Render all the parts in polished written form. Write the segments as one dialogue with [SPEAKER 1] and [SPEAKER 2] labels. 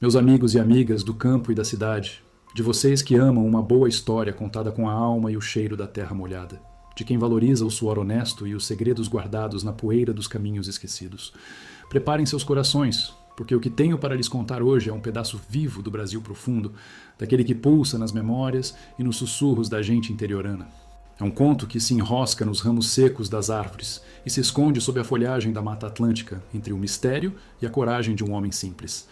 [SPEAKER 1] Meus amigos e amigas do campo e da cidade, de vocês que amam uma boa história contada com a alma e o cheiro da terra molhada, de quem valoriza o suor honesto e os segredos guardados na poeira dos caminhos esquecidos. Preparem seus corações, porque o que tenho para lhes contar hoje é um pedaço vivo do Brasil profundo, daquele que pulsa nas memórias e nos sussurros da gente interiorana. É um conto que se enrosca nos ramos secos das árvores e se esconde sob a folhagem da Mata Atlântica, entre o mistério e a coragem de um homem simples.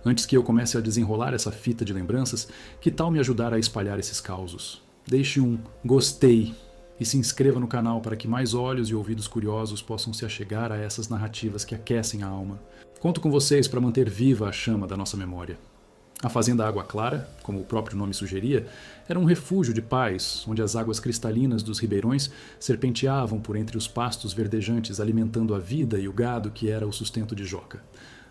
[SPEAKER 1] Antes que eu comece a desenrolar essa fita de lembranças, que tal me ajudar a espalhar esses causos? Deixe um gostei e se inscreva no canal para que mais olhos e ouvidos curiosos possam se achegar a essas narrativas que aquecem a alma. Conto com vocês para manter viva a chama da nossa memória. A Fazenda Água Clara, como o próprio nome sugeria, era um refúgio de paz, onde as águas cristalinas dos ribeirões serpenteavam por entre os pastos verdejantes, alimentando a vida e o gado que era o sustento de Joca.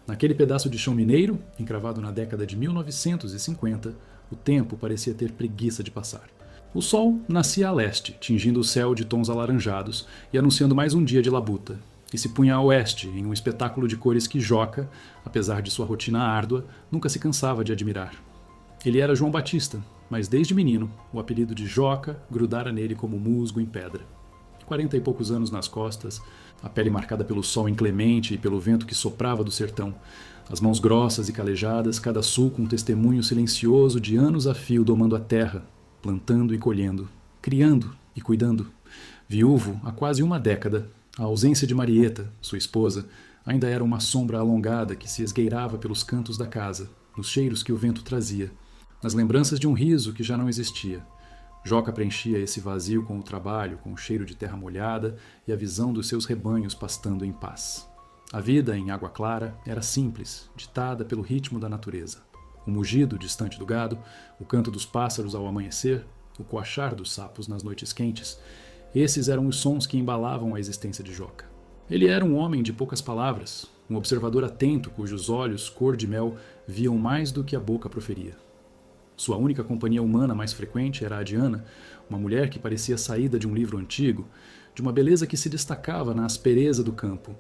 [SPEAKER 1] Naquele pedaço de chão mineiro, encravado na década de 1950, o tempo parecia ter preguiça de passar. O sol nascia a leste, tingindo o céu de tons alaranjados e anunciando mais um dia de labuta, e se punha a oeste em um espetáculo de cores que Joca, apesar de sua rotina árdua, nunca se cansava de admirar. Ele era João Batista, mas desde menino o apelido de Joca grudara nele como musgo em pedra. 40 e poucos anos nas costas, a pele marcada pelo sol inclemente e pelo vento que soprava do sertão, as mãos grossas e calejadas, cada sulco um testemunho silencioso de anos a fio domando a terra, plantando e colhendo, criando e cuidando. Viúvo há quase uma década, a ausência de Marieta, sua esposa, ainda era uma sombra alongada que se esgueirava pelos cantos da casa, nos cheiros que o vento trazia, nas lembranças de um riso que já não existia. Joca preenchia esse vazio com o trabalho, com o cheiro de terra molhada e a visão dos seus rebanhos pastando em paz. A vida em Água Clara era simples, ditada pelo ritmo da natureza. O mugido distante do gado, o canto dos pássaros ao amanhecer, o coachar dos sapos nas noites quentes, esses eram os sons que embalavam a existência de Joca. Ele era um homem de poucas palavras, um observador atento cujos olhos, cor de mel, viam mais do que a boca proferia. Sua única companhia humana mais frequente era a de Ana, uma mulher que parecia saída de um livro antigo, de uma beleza que se destacava na aspereza do campo,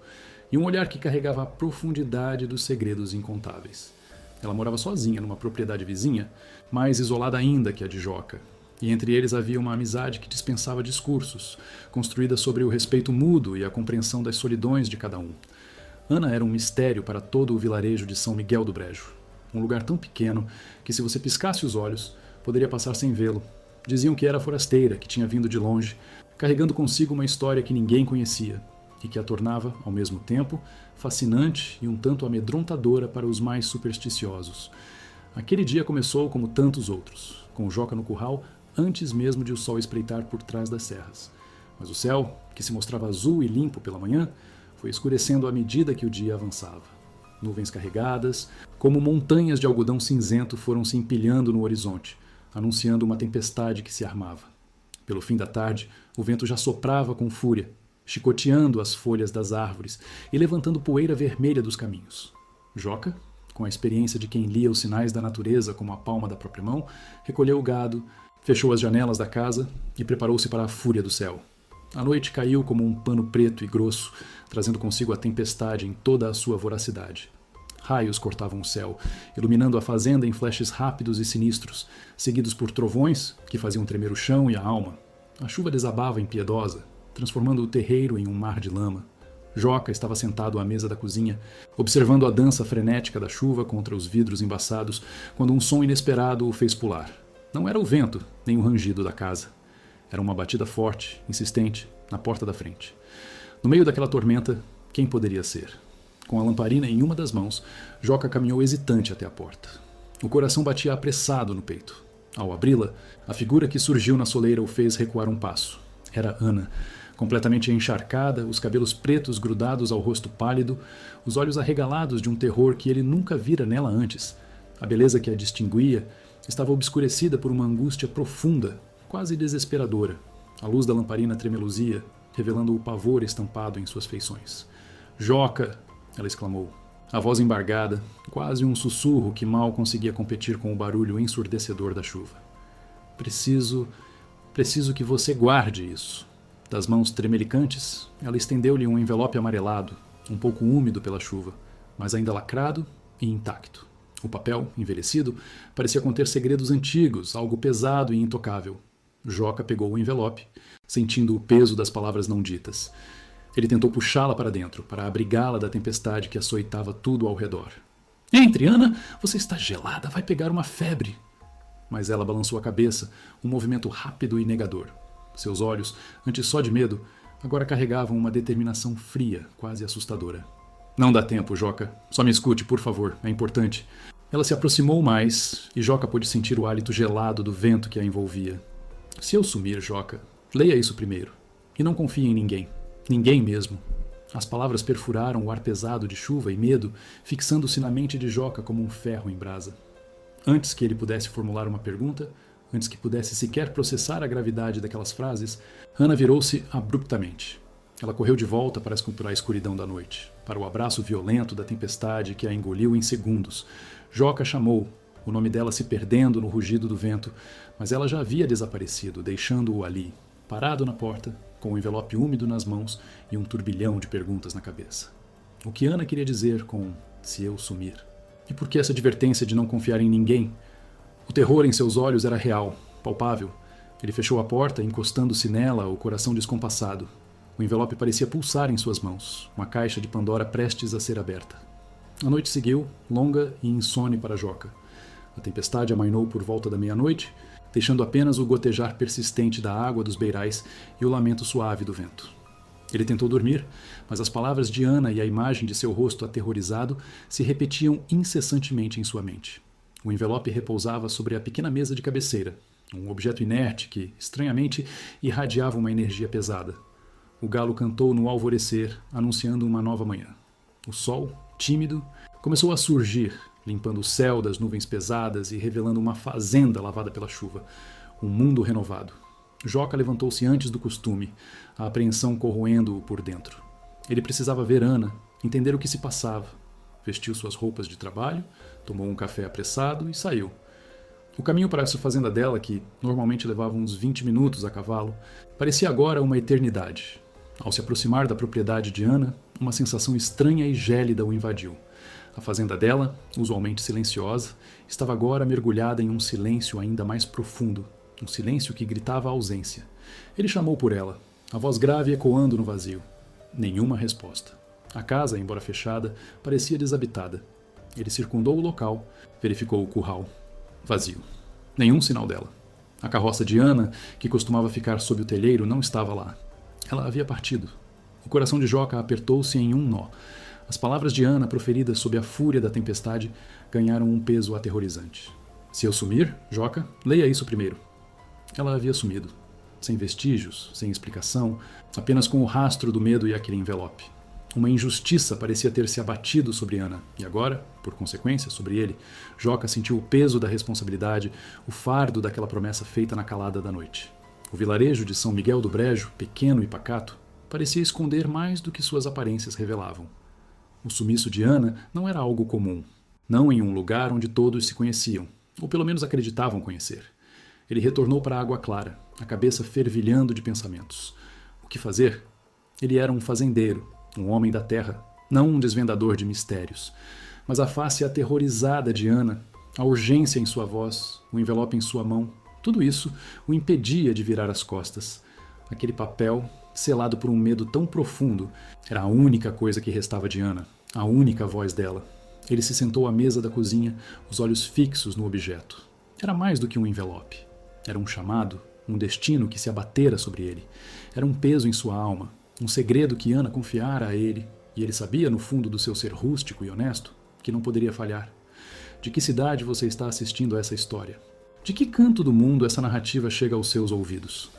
[SPEAKER 1] e um olhar que carregava a profundidade dos segredos incontáveis. Ela morava sozinha numa propriedade vizinha, mais isolada ainda que a de Joca, e entre eles havia uma amizade que dispensava discursos, construída sobre o respeito mútuo e a compreensão das solidões de cada um. Ana era um mistério para todo o vilarejo de São Miguel do Brejo. Um lugar tão pequeno que, se você piscasse os olhos, poderia passar sem vê-lo. Diziam que era forasteira, que tinha vindo de longe, carregando consigo uma história que ninguém conhecia e que a tornava, ao mesmo tempo, fascinante e um tanto amedrontadora para os mais supersticiosos. Aquele dia começou como tantos outros, com o Joca no curral antes mesmo de o sol espreitar por trás das serras. Mas o céu, que se mostrava azul e limpo pela manhã, foi escurecendo à medida que o dia avançava. Nuvens carregadas, como montanhas de algodão cinzento, foram se empilhando no horizonte, anunciando uma tempestade que se armava. Pelo fim da tarde, o vento já soprava com fúria, chicoteando as folhas das árvores e levantando poeira vermelha dos caminhos. Joca, com a experiência de quem lia os sinais da natureza como a palma da própria mão, recolheu o gado, fechou as janelas da casa e preparou-se para a fúria do céu. A noite caiu como um pano preto e grosso, trazendo consigo a tempestade em toda a sua voracidade. Raios cortavam o céu, iluminando a fazenda em flashes rápidos e sinistros, seguidos por trovões que faziam tremer o chão e a alma. A chuva desabava impiedosa, transformando o terreiro em um mar de lama. Joca estava sentado à mesa da cozinha, observando a dança frenética da chuva contra os vidros embaçados, quando um som inesperado o fez pular. Não era o vento, nem o rangido da casa. Era uma batida forte, insistente, na porta da frente. No meio daquela tormenta, quem poderia ser? Com a lamparina em uma das mãos, Joca caminhou hesitante até a porta. O coração batia apressado no peito. Ao abri-la, a figura que surgiu na soleira o fez recuar um passo. Era Ana, completamente encharcada, os cabelos pretos grudados ao rosto pálido, os olhos arregalados de um terror que ele nunca vira nela antes. A beleza que a distinguia estava obscurecida por uma angústia profunda, quase desesperadora. A luz da lamparina tremeluzia, revelando o pavor estampado em suas feições. "Joca!" ela exclamou. A voz embargada, quase um sussurro que mal conseguia competir com o barulho ensurdecedor da chuva. Preciso que você guarde isso." Das mãos tremelicantes, ela estendeu-lhe um envelope amarelado, um pouco úmido pela chuva, mas ainda lacrado e intacto. O papel, envelhecido, parecia conter segredos antigos, algo pesado e intocável. Joca pegou o envelope, sentindo o peso das palavras não ditas. Ele tentou puxá-la para dentro, para abrigá-la da tempestade que açoitava tudo ao redor. Entre, Ana! Você está gelada, vai pegar uma febre! Mas ela balançou a cabeça, um movimento rápido e negador. Seus olhos, antes só de medo, agora carregavam uma determinação fria, quase assustadora. Não dá tempo, Joca. Só me escute, por favor, é importante. Ela se aproximou mais e Joca pôde sentir o hálito gelado do vento que a envolvia. Se eu sumir, Joca, leia isso primeiro. E não confie em ninguém. Ninguém mesmo. As palavras perfuraram o ar pesado de chuva e medo, fixando-se na mente de Joca como um ferro em brasa. Antes que ele pudesse formular uma pergunta, antes que pudesse sequer processar a gravidade daquelas frases, Ana virou-se abruptamente. Ela correu de volta para a escuridão da noite, para o abraço violento da tempestade que a engoliu em segundos. Joca chamou, o nome dela se perdendo no rugido do vento, mas ela já havia desaparecido, deixando-o ali, parado na porta, com o envelope úmido nas mãos e um turbilhão de perguntas na cabeça. O que Ana queria dizer com "se eu sumir"? E por que essa advertência de não confiar em ninguém? O terror em seus olhos era real, palpável. Ele fechou a porta, encostando-se nela, o coração descompassado. O envelope parecia pulsar em suas mãos, uma caixa de Pandora prestes a ser aberta. A noite seguiu, longa e insone para Joca. A tempestade amainou por volta da meia-noite, deixando apenas o gotejar persistente da água dos beirais e o lamento suave do vento. Ele tentou dormir, mas as palavras de Ana e a imagem de seu rosto aterrorizado se repetiam incessantemente em sua mente. O envelope repousava sobre a pequena mesa de cabeceira, um objeto inerte que, estranhamente, irradiava uma energia pesada. O galo cantou no alvorecer, anunciando uma nova manhã. O sol, tímido, começou a surgir, limpando o céu das nuvens pesadas e revelando uma fazenda lavada pela chuva, um mundo renovado. Joca levantou-se antes do costume, a apreensão corroendo-o por dentro. Ele precisava ver Ana, entender o que se passava. Vestiu suas roupas de trabalho, tomou um café apressado e saiu. O caminho para essa fazenda dela, que normalmente levava uns 20 minutos a cavalo, parecia agora uma eternidade. Ao se aproximar da propriedade de Ana, uma sensação estranha e gélida o invadiu. A fazenda dela, usualmente silenciosa, estava agora mergulhada em um silêncio ainda mais profundo, um silêncio que gritava a ausência. Ele chamou por ela, a voz grave ecoando no vazio. Nenhuma resposta. A casa, embora fechada, parecia desabitada. Ele circundou o local, verificou o curral. Vazio. Nenhum sinal dela. A carroça de Ana, que costumava ficar sob o telheiro, não estava lá. Ela havia partido. O coração de Joca apertou-se em um nó. As palavras de Ana, proferidas sob a fúria da tempestade, ganharam um peso aterrorizante. Se eu sumir, Joca, leia isso primeiro. Ela havia sumido. Sem vestígios, sem explicação, apenas com o rastro do medo e aquele envelope. Uma injustiça parecia ter se abatido sobre Ana, e agora, por consequência, sobre ele, Joca sentiu o peso da responsabilidade, o fardo daquela promessa feita na calada da noite. O vilarejo de São Miguel do Brejo, pequeno e pacato, parecia esconder mais do que suas aparências revelavam. O sumiço de Ana não era algo comum, não em um lugar onde todos se conheciam, ou pelo menos acreditavam conhecer. Ele retornou para a água clara, a cabeça fervilhando de pensamentos. O que fazer? Ele era um fazendeiro, um homem da terra, não um desvendador de mistérios. Mas a face aterrorizada de Ana, a urgência em sua voz, o envelope em sua mão, tudo isso o impedia de virar as costas. Aquele papel, selado por um medo tão profundo, era a única coisa que restava de Ana, a única voz dela. Ele se sentou à mesa da cozinha, os olhos fixos no objeto. Era mais do que um envelope. Era um chamado, um destino que se abatera sobre ele. Era um peso em sua alma, um segredo que Ana confiara a ele, e ele sabia, no fundo do seu ser rústico e honesto, que não poderia falhar. De que cidade você está assistindo a essa história? De que canto do mundo essa narrativa chega aos seus ouvidos?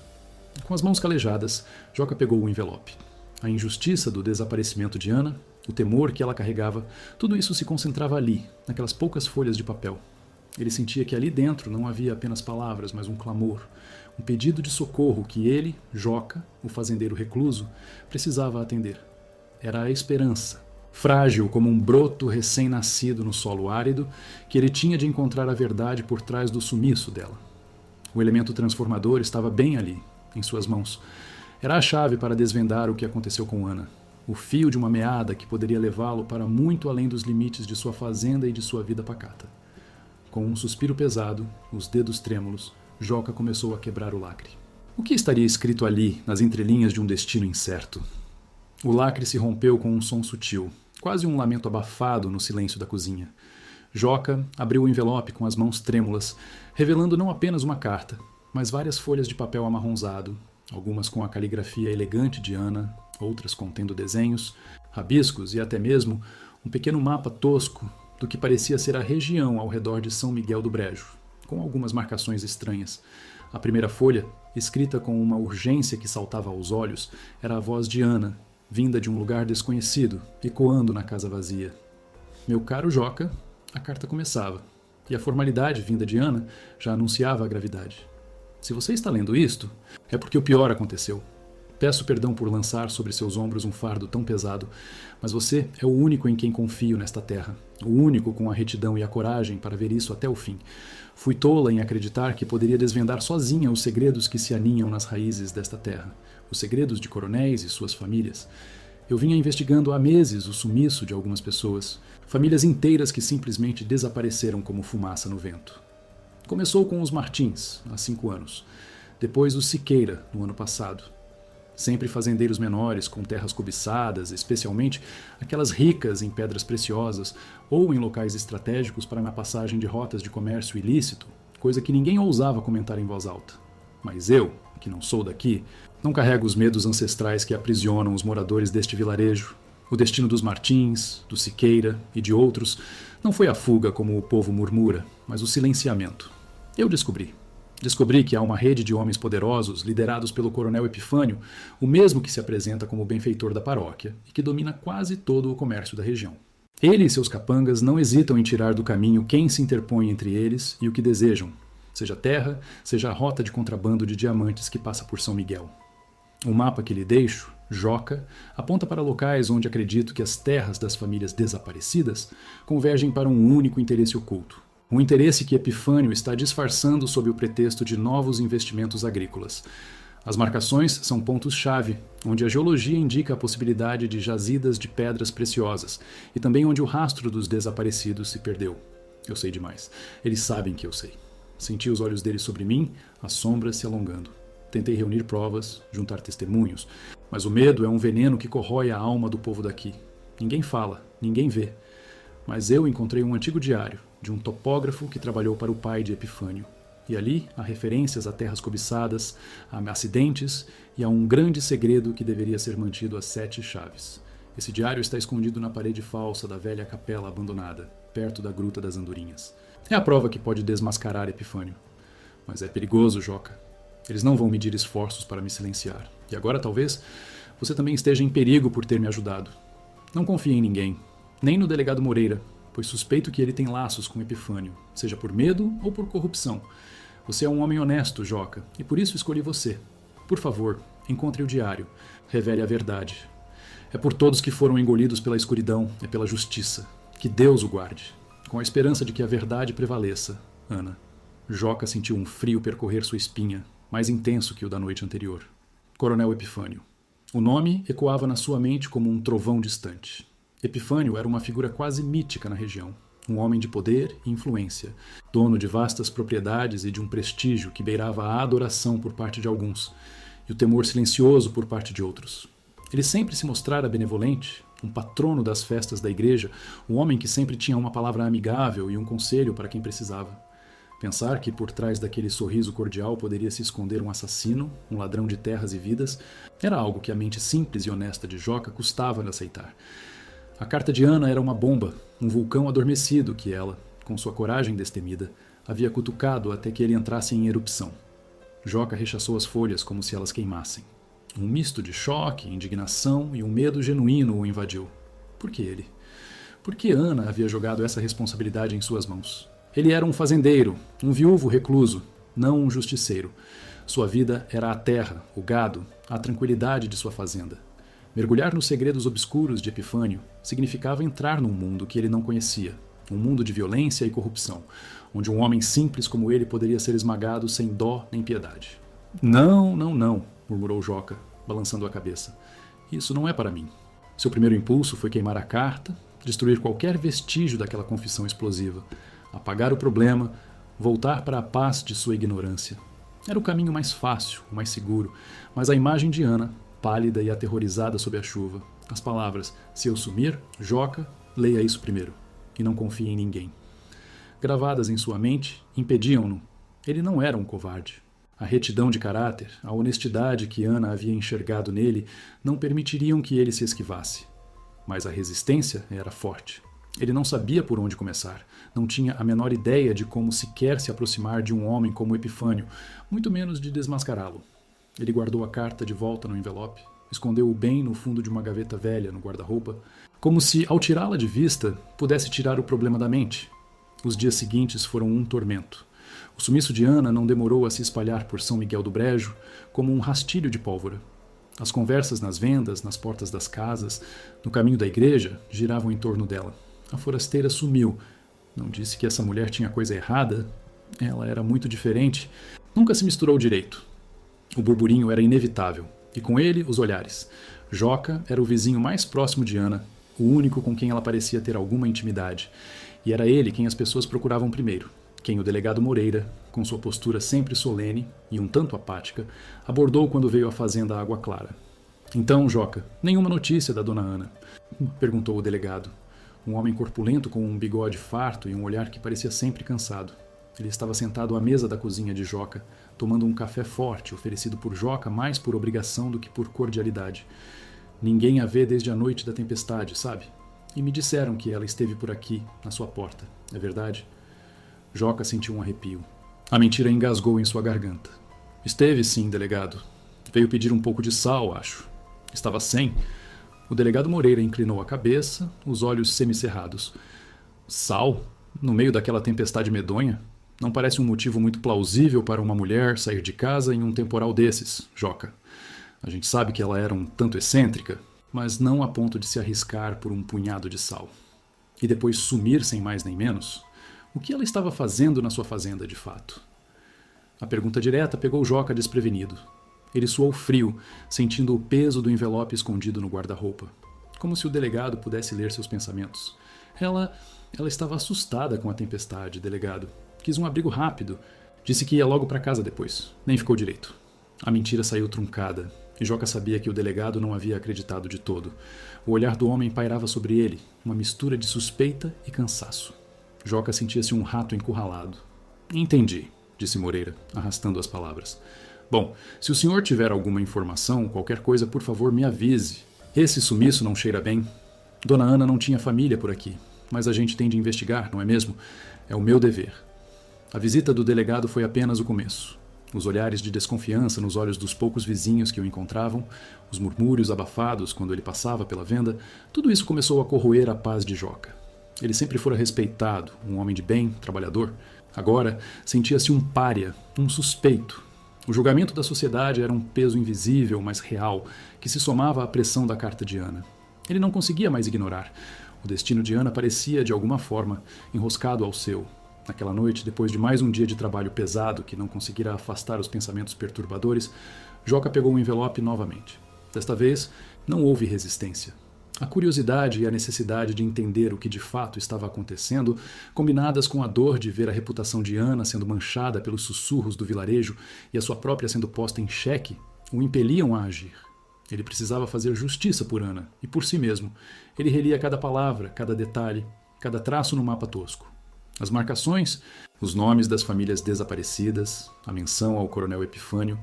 [SPEAKER 1] Com as mãos calejadas, Joca pegou o envelope. A injustiça do desaparecimento de Ana, o temor que ela carregava, tudo isso se concentrava ali, naquelas poucas folhas de papel. Ele sentia que ali dentro não havia apenas palavras, mas um clamor, um pedido de socorro que ele, Joca, o fazendeiro recluso, precisava atender. Era a esperança, frágil como um broto recém-nascido no solo árido, que ele tinha de encontrar a verdade por trás do sumiço dela. O elemento transformador estava bem ali, em suas mãos. Era a chave para desvendar o que aconteceu com Ana. o fio de uma meada que poderia levá-lo para muito além dos limites de sua fazenda e de sua vida pacata. Com um suspiro pesado, os dedos trêmulos, Joca começou a quebrar o lacre. O que estaria escrito ali, nas entrelinhas de um destino incerto? O lacre se rompeu com um som sutil, quase um lamento abafado no silêncio da cozinha. Joca abriu o envelope com as mãos trêmulas, revelando não apenas uma carta, mas várias folhas de papel amarronzado, algumas com a caligrafia elegante de Ana, outras contendo desenhos, rabiscos e até mesmo um pequeno mapa tosco do que parecia ser a região ao redor de São Miguel do Brejo, com algumas marcações estranhas. A primeira folha, escrita com uma urgência que saltava aos olhos, era a voz de Ana, vinda de um lugar desconhecido, ecoando na casa vazia. Meu caro Joca, a carta começava, e a formalidade vinda de Ana já anunciava a gravidade. Se você está lendo isto, é porque o pior aconteceu. Peço perdão por lançar sobre seus ombros um fardo tão pesado, mas você é o único em quem confio nesta terra, o único com a retidão e a coragem para ver isso até o fim. Fui tola em acreditar que poderia desvendar sozinha os segredos que se aninham nas raízes desta terra, os segredos de coronéis e suas famílias. Eu vinha investigando há meses o sumiço de algumas pessoas, famílias inteiras que simplesmente desapareceram como fumaça no vento. Começou com os Martins, há 5 anos. Depois os Siqueira, no ano passado. Sempre fazendeiros menores, com terras cobiçadas, especialmente aquelas ricas em pedras preciosas ou em locais estratégicos para a passagem de rotas de comércio ilícito, coisa que ninguém ousava comentar em voz alta. Mas eu, que não sou daqui, não carrego os medos ancestrais que aprisionam os moradores deste vilarejo. O destino dos Martins, do Siqueira e de outros não foi a fuga como o povo murmura, mas o silenciamento. Eu descobri que há uma rede de homens poderosos liderados pelo coronel Epifânio, o mesmo que se apresenta como benfeitor da paróquia e que domina quase todo o comércio da região. Ele e seus capangas não hesitam em tirar do caminho quem se interpõe entre eles e o que desejam, seja terra, seja a rota de contrabando de diamantes que passa por São Miguel. O mapa que lhe deixo, Joca, aponta para locais onde acredito que as terras das famílias desaparecidas convergem para um único interesse oculto. Um interesse que Epifânio está disfarçando sob o pretexto de novos investimentos agrícolas. As marcações são pontos-chave, onde a geologia indica a possibilidade de jazidas de pedras preciosas, e também onde o rastro dos desaparecidos se perdeu. Eu sei demais. Eles sabem que eu sei. Senti os olhos deles sobre mim, as sombras se alongando. Tentei reunir provas, juntar testemunhos, mas o medo é um veneno que corrói a alma do povo daqui. Ninguém fala, ninguém vê. Mas eu encontrei um antigo diário, de um topógrafo que trabalhou para o pai de Epifânio. E ali há referências a terras cobiçadas, a acidentes e a um grande segredo que deveria ser mantido a 7 chaves. Esse diário está escondido na parede falsa da velha capela abandonada, perto da Gruta das Andorinhas. É a prova que pode desmascarar Epifânio. Mas é perigoso, Joca. Eles não vão medir esforços para me silenciar. E agora, talvez, você também esteja em perigo por ter me ajudado. Não confie em ninguém, nem no delegado Moreira, pois suspeito que ele tem laços com Epifânio, seja por medo ou por corrupção. Você é um homem honesto, Joca, e por isso escolhi você. Por favor, encontre o diário, revele a verdade. É por todos que foram engolidos pela escuridão, é pela justiça. Que Deus o guarde, com a esperança de que a verdade prevaleça, Ana. Joca sentiu um frio percorrer sua espinha, mais intenso que o da noite anterior. Coronel Epifânio. O nome ecoava na sua mente como um trovão distante. Epifânio era uma figura quase mítica na região, um homem de poder e influência, dono de vastas propriedades e de um prestígio que beirava a adoração por parte de alguns, e o temor silencioso por parte de outros. Ele sempre se mostrara benevolente, um patrono das festas da igreja, um homem que sempre tinha uma palavra amigável e um conselho para quem precisava. Pensar que por trás daquele sorriso cordial poderia se esconder um assassino, um ladrão de terras e vidas, era algo que a mente simples e honesta de Joca custava de aceitar. A carta de Ana era uma bomba, um vulcão adormecido que ela, com sua coragem destemida, havia cutucado até que ele entrasse em erupção. Joca rechaçou as folhas como se elas queimassem. Um misto de choque, indignação e um medo genuíno o invadiu. Por que ele? Por que Ana havia jogado essa responsabilidade em suas mãos? Ele era um fazendeiro, um viúvo recluso, não um justiceiro. Sua vida era a terra, o gado, a tranquilidade de sua fazenda. Mergulhar nos segredos obscuros de Epifânio significava entrar num mundo que ele não conhecia, um mundo de violência e corrupção, onde um homem simples como ele poderia ser esmagado sem dó nem piedade. Não, murmurou Joca, balançando a cabeça. Isso não é para mim. Seu primeiro impulso foi queimar a carta, destruir qualquer vestígio daquela confissão explosiva, apagar o problema, voltar para a paz de sua ignorância. Era o caminho mais fácil, o mais seguro, mas a imagem de Ana, pálida e aterrorizada sob a chuva, as palavras, se eu sumir, Joca, leia isso primeiro, e não confie em ninguém. Gravadas em sua mente, impediam-no. Ele não era um covarde. A retidão de caráter, a honestidade que Ana havia enxergado nele, não permitiriam que ele se esquivasse. Mas a resistência era forte. Ele não sabia por onde começar, não tinha a menor ideia de como sequer se aproximar de um homem como Epifânio, muito menos de desmascará-lo. Ele guardou a carta de volta no envelope, escondeu-o bem no fundo de uma gaveta velha no guarda-roupa, como se, ao tirá-la de vista, pudesse tirar o problema da mente. Os dias seguintes foram um tormento. O sumiço de Ana não demorou a se espalhar por São Miguel do Brejo como um rastilho de pólvora. As conversas nas vendas, nas portas das casas, no caminho da igreja, giravam em torno dela. A forasteira sumiu. Não disse que essa mulher tinha coisa errada. Ela era muito diferente. Nunca se misturou direito. O burburinho era inevitável. E com ele, os olhares. Joca era o vizinho mais próximo de Ana, o único com quem ela parecia ter alguma intimidade. E era ele quem as pessoas procuravam primeiro. Quem o delegado Moreira, com sua postura sempre solene e um tanto apática, abordou quando veio à fazenda Água Clara. Então, Joca, nenhuma notícia da dona Ana? Perguntou o delegado. Um homem corpulento com um bigode farto e um olhar que parecia sempre cansado. Ele estava sentado à mesa da cozinha de Joca, tomando um café forte, oferecido por Joca mais por obrigação do que por cordialidade. Ninguém a vê desde a noite da tempestade, sabe? E me disseram que ela esteve por aqui, na sua porta. É verdade? Joca sentiu um arrepio. A mentira engasgou em sua garganta. Esteve sim, delegado. Veio pedir um pouco de sal, acho. Estava sem. O delegado Moreira inclinou a cabeça, os olhos semicerrados. Sal? No meio daquela tempestade medonha? Não parece um motivo muito plausível para uma mulher sair de casa em um temporal desses, Joca. A gente sabe que ela era um tanto excêntrica, mas não a ponto de se arriscar por um punhado de sal. E depois sumir sem mais nem menos? O que ela estava fazendo na sua fazenda, de fato? A pergunta direta pegou Joca desprevenido. Ele suou frio, sentindo o peso do envelope escondido no guarda-roupa. Como se o delegado pudesse ler seus pensamentos. Ela estava assustada com a tempestade, delegado. Quis um abrigo rápido. Disse que ia logo para casa depois. Nem ficou direito. A mentira saiu truncada. E Joca sabia que o delegado não havia acreditado de todo. O olhar do homem pairava sobre ele, uma mistura de suspeita e cansaço. Joca sentia-se um rato encurralado. Entendi, disse Moreira, arrastando as palavras. Bom, se o senhor tiver alguma informação, qualquer coisa, por favor, me avise. Esse sumiço não cheira bem. Dona Ana não tinha família por aqui, mas a gente tem de investigar, não é mesmo? É o meu dever. A visita do delegado foi apenas o começo. Os olhares de desconfiança nos olhos dos poucos vizinhos que o encontravam, os murmúrios abafados quando ele passava pela venda, tudo isso começou a corroer a paz de Joca. Ele sempre fora respeitado, um homem de bem, trabalhador. Agora, sentia-se um pária, um suspeito. O julgamento da sociedade era um peso invisível, mas real, que se somava à pressão da carta de Ana. Ele não conseguia mais ignorar. O destino de Ana parecia, de alguma forma, enroscado ao seu. Naquela noite, depois de mais um dia de trabalho pesado que não conseguira afastar os pensamentos perturbadores, Joca pegou o envelope novamente. Desta vez, não houve resistência. A curiosidade e a necessidade de entender o que de fato estava acontecendo, combinadas com a dor de ver a reputação de Ana sendo manchada pelos sussurros do vilarejo e a sua própria sendo posta em xeque, o impeliam a agir. Ele precisava fazer justiça por Ana e por si mesmo. Ele relia cada palavra, cada detalhe, cada traço no mapa tosco. As marcações, os nomes das famílias desaparecidas, a menção ao coronel Epifânio,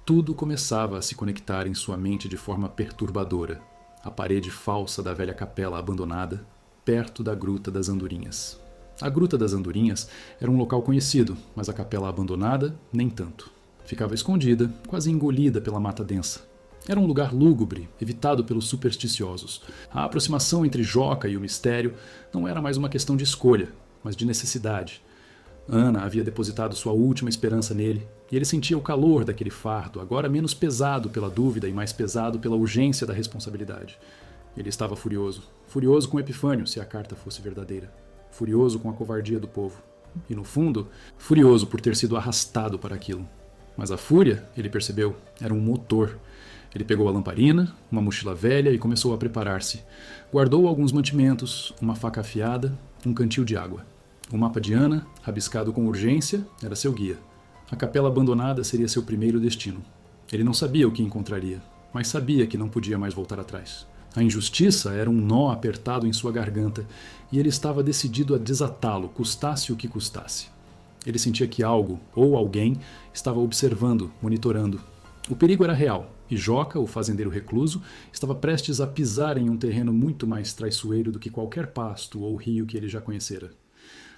[SPEAKER 1] tudo começava a se conectar em sua mente de forma perturbadora. A parede falsa da velha capela abandonada, perto da Gruta das Andorinhas. A Gruta das Andorinhas era um local conhecido, mas a capela abandonada, nem tanto. Ficava escondida, quase engolida pela mata densa. Era um lugar lúgubre, evitado pelos supersticiosos. A aproximação entre Joca e o mistério não era mais uma questão de escolha, mas de necessidade. Ana havia depositado sua última esperança nele, e ele sentia o calor daquele fardo, agora menos pesado pela dúvida e mais pesado pela urgência da responsabilidade. Ele estava furioso. Furioso com Epifânio, se a carta fosse verdadeira. Furioso com a covardia do povo. E, no fundo, furioso por ter sido arrastado para aquilo. Mas a fúria, ele percebeu, era um motor. Ele pegou a lamparina, uma mochila velha e começou a preparar-se. Guardou alguns mantimentos, uma faca afiada, um cantil de água. O mapa de Ana, rabiscado com urgência, era seu guia. A capela abandonada seria seu primeiro destino. Ele não sabia o que encontraria, mas sabia que não podia mais voltar atrás. A injustiça era um nó apertado em sua garganta e ele estava decidido a desatá-lo, custasse o que custasse. Ele sentia que algo, ou alguém, estava observando, monitorando. O perigo era real, e Joca, o fazendeiro recluso, estava prestes a pisar em um terreno muito mais traiçoeiro do que qualquer pasto ou rio que ele já conhecera.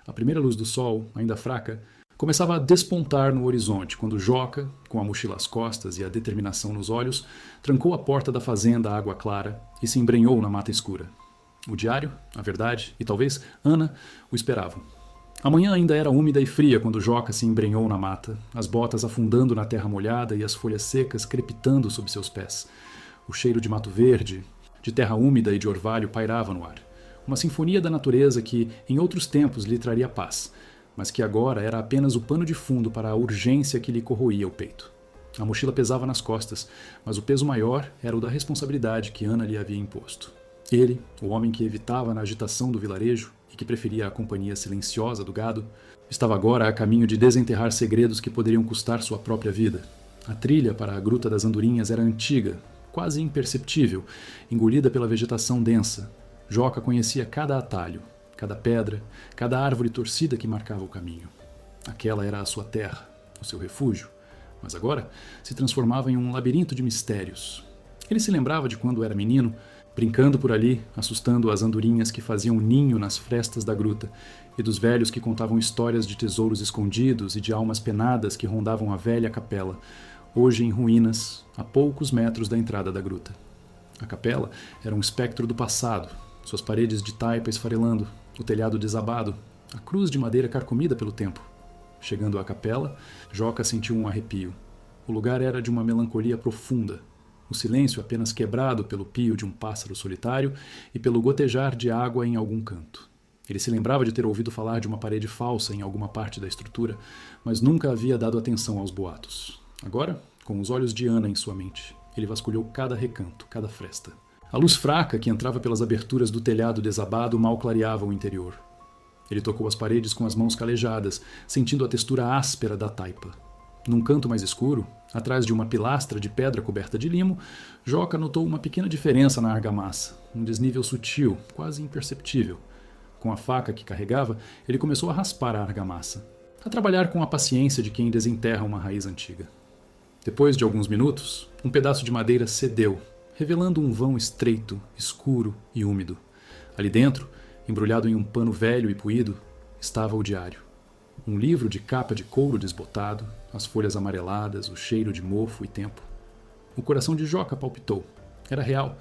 [SPEAKER 1] A primeira luz do sol, ainda fraca, começava a despontar no horizonte quando Joca, com a mochila às costas e a determinação nos olhos, trancou a porta da fazenda à água clara e se embrenhou na mata escura. O diário, a verdade e talvez Ana o esperavam. A manhã ainda era úmida e fria quando Joca se embrenhou na mata, as botas afundando na terra molhada e as folhas secas crepitando sob seus pés. O cheiro de mato verde, de terra úmida e de orvalho pairava no ar. Uma sinfonia da natureza que, em outros tempos, lhe traria paz, mas que agora era apenas o pano de fundo para a urgência que lhe corroía o peito. A mochila pesava nas costas, mas o peso maior era o da responsabilidade que Ana lhe havia imposto. Ele, o homem que evitava na agitação do vilarejo e que preferia a companhia silenciosa do gado, estava agora a caminho de desenterrar segredos que poderiam custar sua própria vida. A trilha para a Gruta das Andorinhas era antiga, quase imperceptível, engolida pela vegetação densa. Joca conhecia cada atalho, cada pedra, cada árvore torcida que marcava o caminho. Aquela era a sua terra, o seu refúgio, mas agora se transformava em um labirinto de mistérios. Ele se lembrava de quando era menino, brincando por ali, assustando as andorinhas que faziam ninho nas frestas da gruta, e dos velhos que contavam histórias de tesouros escondidos e de almas penadas que rondavam a velha capela, hoje em ruínas, a poucos metros da entrada da gruta. A capela era um espectro do passado, suas paredes de taipa esfarelando, o telhado desabado, a cruz de madeira carcomida pelo tempo. Chegando à capela, Joca sentiu um arrepio. O lugar era de uma melancolia profunda, o silêncio apenas quebrado pelo pio de um pássaro solitário e pelo gotejar de água em algum canto. Ele se lembrava de ter ouvido falar de uma parede falsa em alguma parte da estrutura, mas nunca havia dado atenção aos boatos. Agora, com os olhos de Ana em sua mente, ele vasculhou cada recanto, cada fresta. A luz fraca que entrava pelas aberturas do telhado desabado mal clareava o interior. Ele tocou as paredes com as mãos calejadas, sentindo a textura áspera da taipa. Num canto mais escuro, atrás de uma pilastra de pedra coberta de limo, Joca notou uma pequena diferença na argamassa, um desnível sutil, quase imperceptível. Com a faca que carregava, ele começou a raspar a argamassa, a trabalhar com a paciência de quem desenterra uma raiz antiga. Depois de alguns minutos, um pedaço de madeira cedeu, revelando um vão estreito, escuro e úmido. Ali dentro, embrulhado em um pano velho e poído, estava o diário. Um livro de capa de couro desbotado, as folhas amareladas, o cheiro de mofo e tempo. O coração de Joca palpitou. Era real.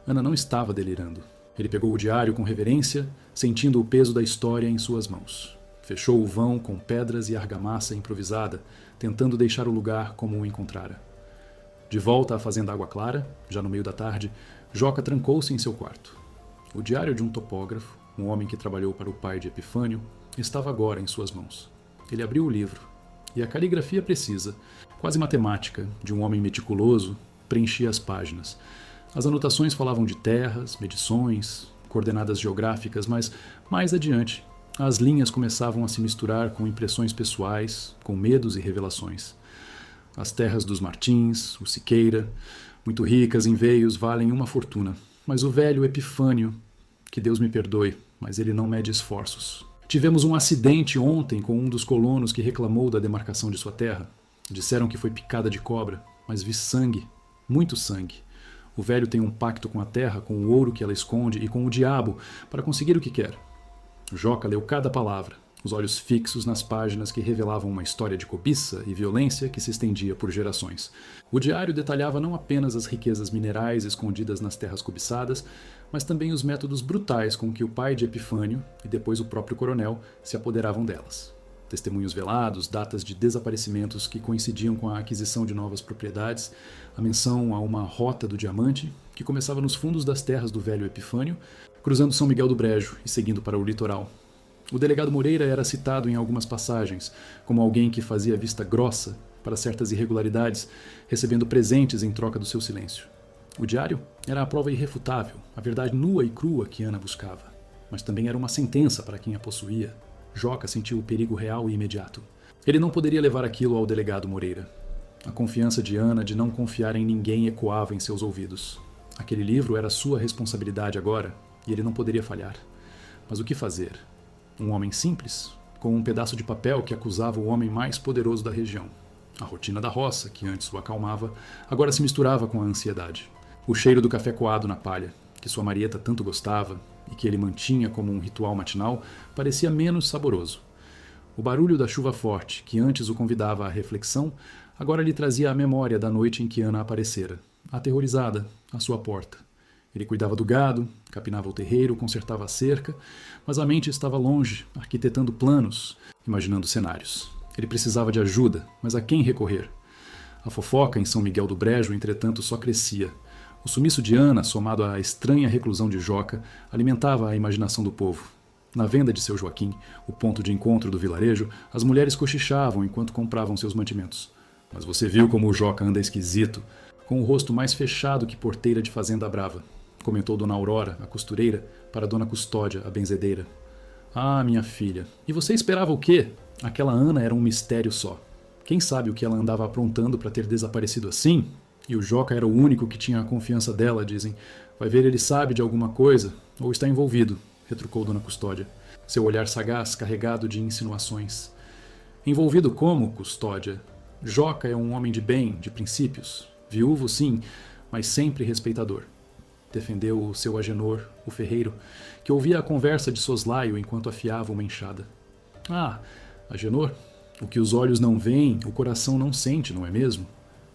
[SPEAKER 1] Ana não estava delirando. Ele pegou o diário com reverência, sentindo o peso da história em suas mãos. Fechou o vão com pedras e argamassa improvisada, tentando deixar o lugar como o encontrara. De volta à fazenda Água Clara, já no meio da tarde, Joca trancou-se em seu quarto. O diário de um topógrafo, um homem que trabalhou para o pai de Epifânio, estava agora em suas mãos. Ele abriu o livro, e a caligrafia precisa, quase matemática, de um homem meticuloso, preenchia as páginas. As anotações falavam de terras, medições, coordenadas geográficas, mas, mais adiante, as linhas começavam a se misturar com impressões pessoais, com medos e revelações. As terras dos Martins, o Siqueira, muito ricas em veios, valem uma fortuna. Mas o velho Epifânio, que Deus me perdoe, mas ele não mede esforços. Tivemos um acidente ontem com um dos colonos que reclamou da demarcação de sua terra. Disseram que foi picada de cobra, mas vi sangue, muito sangue. O velho tem um pacto com a terra, com o ouro que ela esconde e com o diabo para conseguir o que quer. Joca leu cada palavra, os olhos fixos nas páginas que revelavam uma história de cobiça e violência que se estendia por gerações. O diário detalhava não apenas as riquezas minerais escondidas nas terras cobiçadas, mas também os métodos brutais com que o pai de Epifânio e depois o próprio coronel se apoderavam delas. Testemunhos velados, datas de desaparecimentos que coincidiam com a aquisição de novas propriedades, a menção a uma rota do diamante que começava nos fundos das terras do velho Epifânio, cruzando São Miguel do Brejo e seguindo para o litoral. O delegado Moreira era citado em algumas passagens, como alguém que fazia vista grossa, para certas irregularidades, recebendo presentes em troca do seu silêncio. O diário era a prova irrefutável, a verdade nua e crua que Ana buscava. Mas também era uma sentença para quem a possuía. Joca sentiu o perigo real e imediato. Ele não poderia levar aquilo ao delegado Moreira. A confiança de Ana de não confiar em ninguém ecoava em seus ouvidos. Aquele livro era sua responsabilidade agora, e ele não poderia falhar. Mas o que fazer? Um homem simples, com um pedaço de papel que acusava o homem mais poderoso da região. A rotina da roça, que antes o acalmava, agora se misturava com a ansiedade. O cheiro do café coado na palha, que sua Marieta tanto gostava e que ele mantinha como um ritual matinal, parecia menos saboroso. O barulho da chuva forte, que antes o convidava à reflexão, agora lhe trazia a memória da noite em que Ana aparecera, aterrorizada, à sua porta. Ele cuidava do gado, capinava o terreiro, consertava a cerca, mas a mente estava longe, arquitetando planos, imaginando cenários. Ele precisava de ajuda, mas a quem recorrer? A fofoca em São Miguel do Brejo, entretanto, só crescia. O sumiço de Ana, somado à estranha reclusão de Joca, alimentava a imaginação do povo. Na venda de seu Joaquim, o ponto de encontro do vilarejo, as mulheres cochichavam enquanto compravam seus mantimentos. Mas você viu como o Joca anda esquisito, com o rosto mais fechado que porteira de fazenda brava, comentou Dona Aurora, a costureira, para Dona Custódia, a benzedeira. Ah, minha filha, e você esperava o quê? Aquela Ana era um mistério só. Quem sabe o que ela andava aprontando para ter desaparecido assim? E o Joca era o único que tinha a confiança dela, dizem. Vai ver, ele sabe de alguma coisa, ou está envolvido, retrucou Dona Custódia, seu olhar sagaz carregado de insinuações. Envolvido como, Custódia? Joca é um homem de bem, de princípios. Viúvo, sim, mas sempre respeitador. Defendeu o seu Agenor, o ferreiro, que ouvia a conversa de soslaio enquanto afiava uma enxada. Ah, Agenor, o que os olhos não veem, o coração não sente, não é mesmo?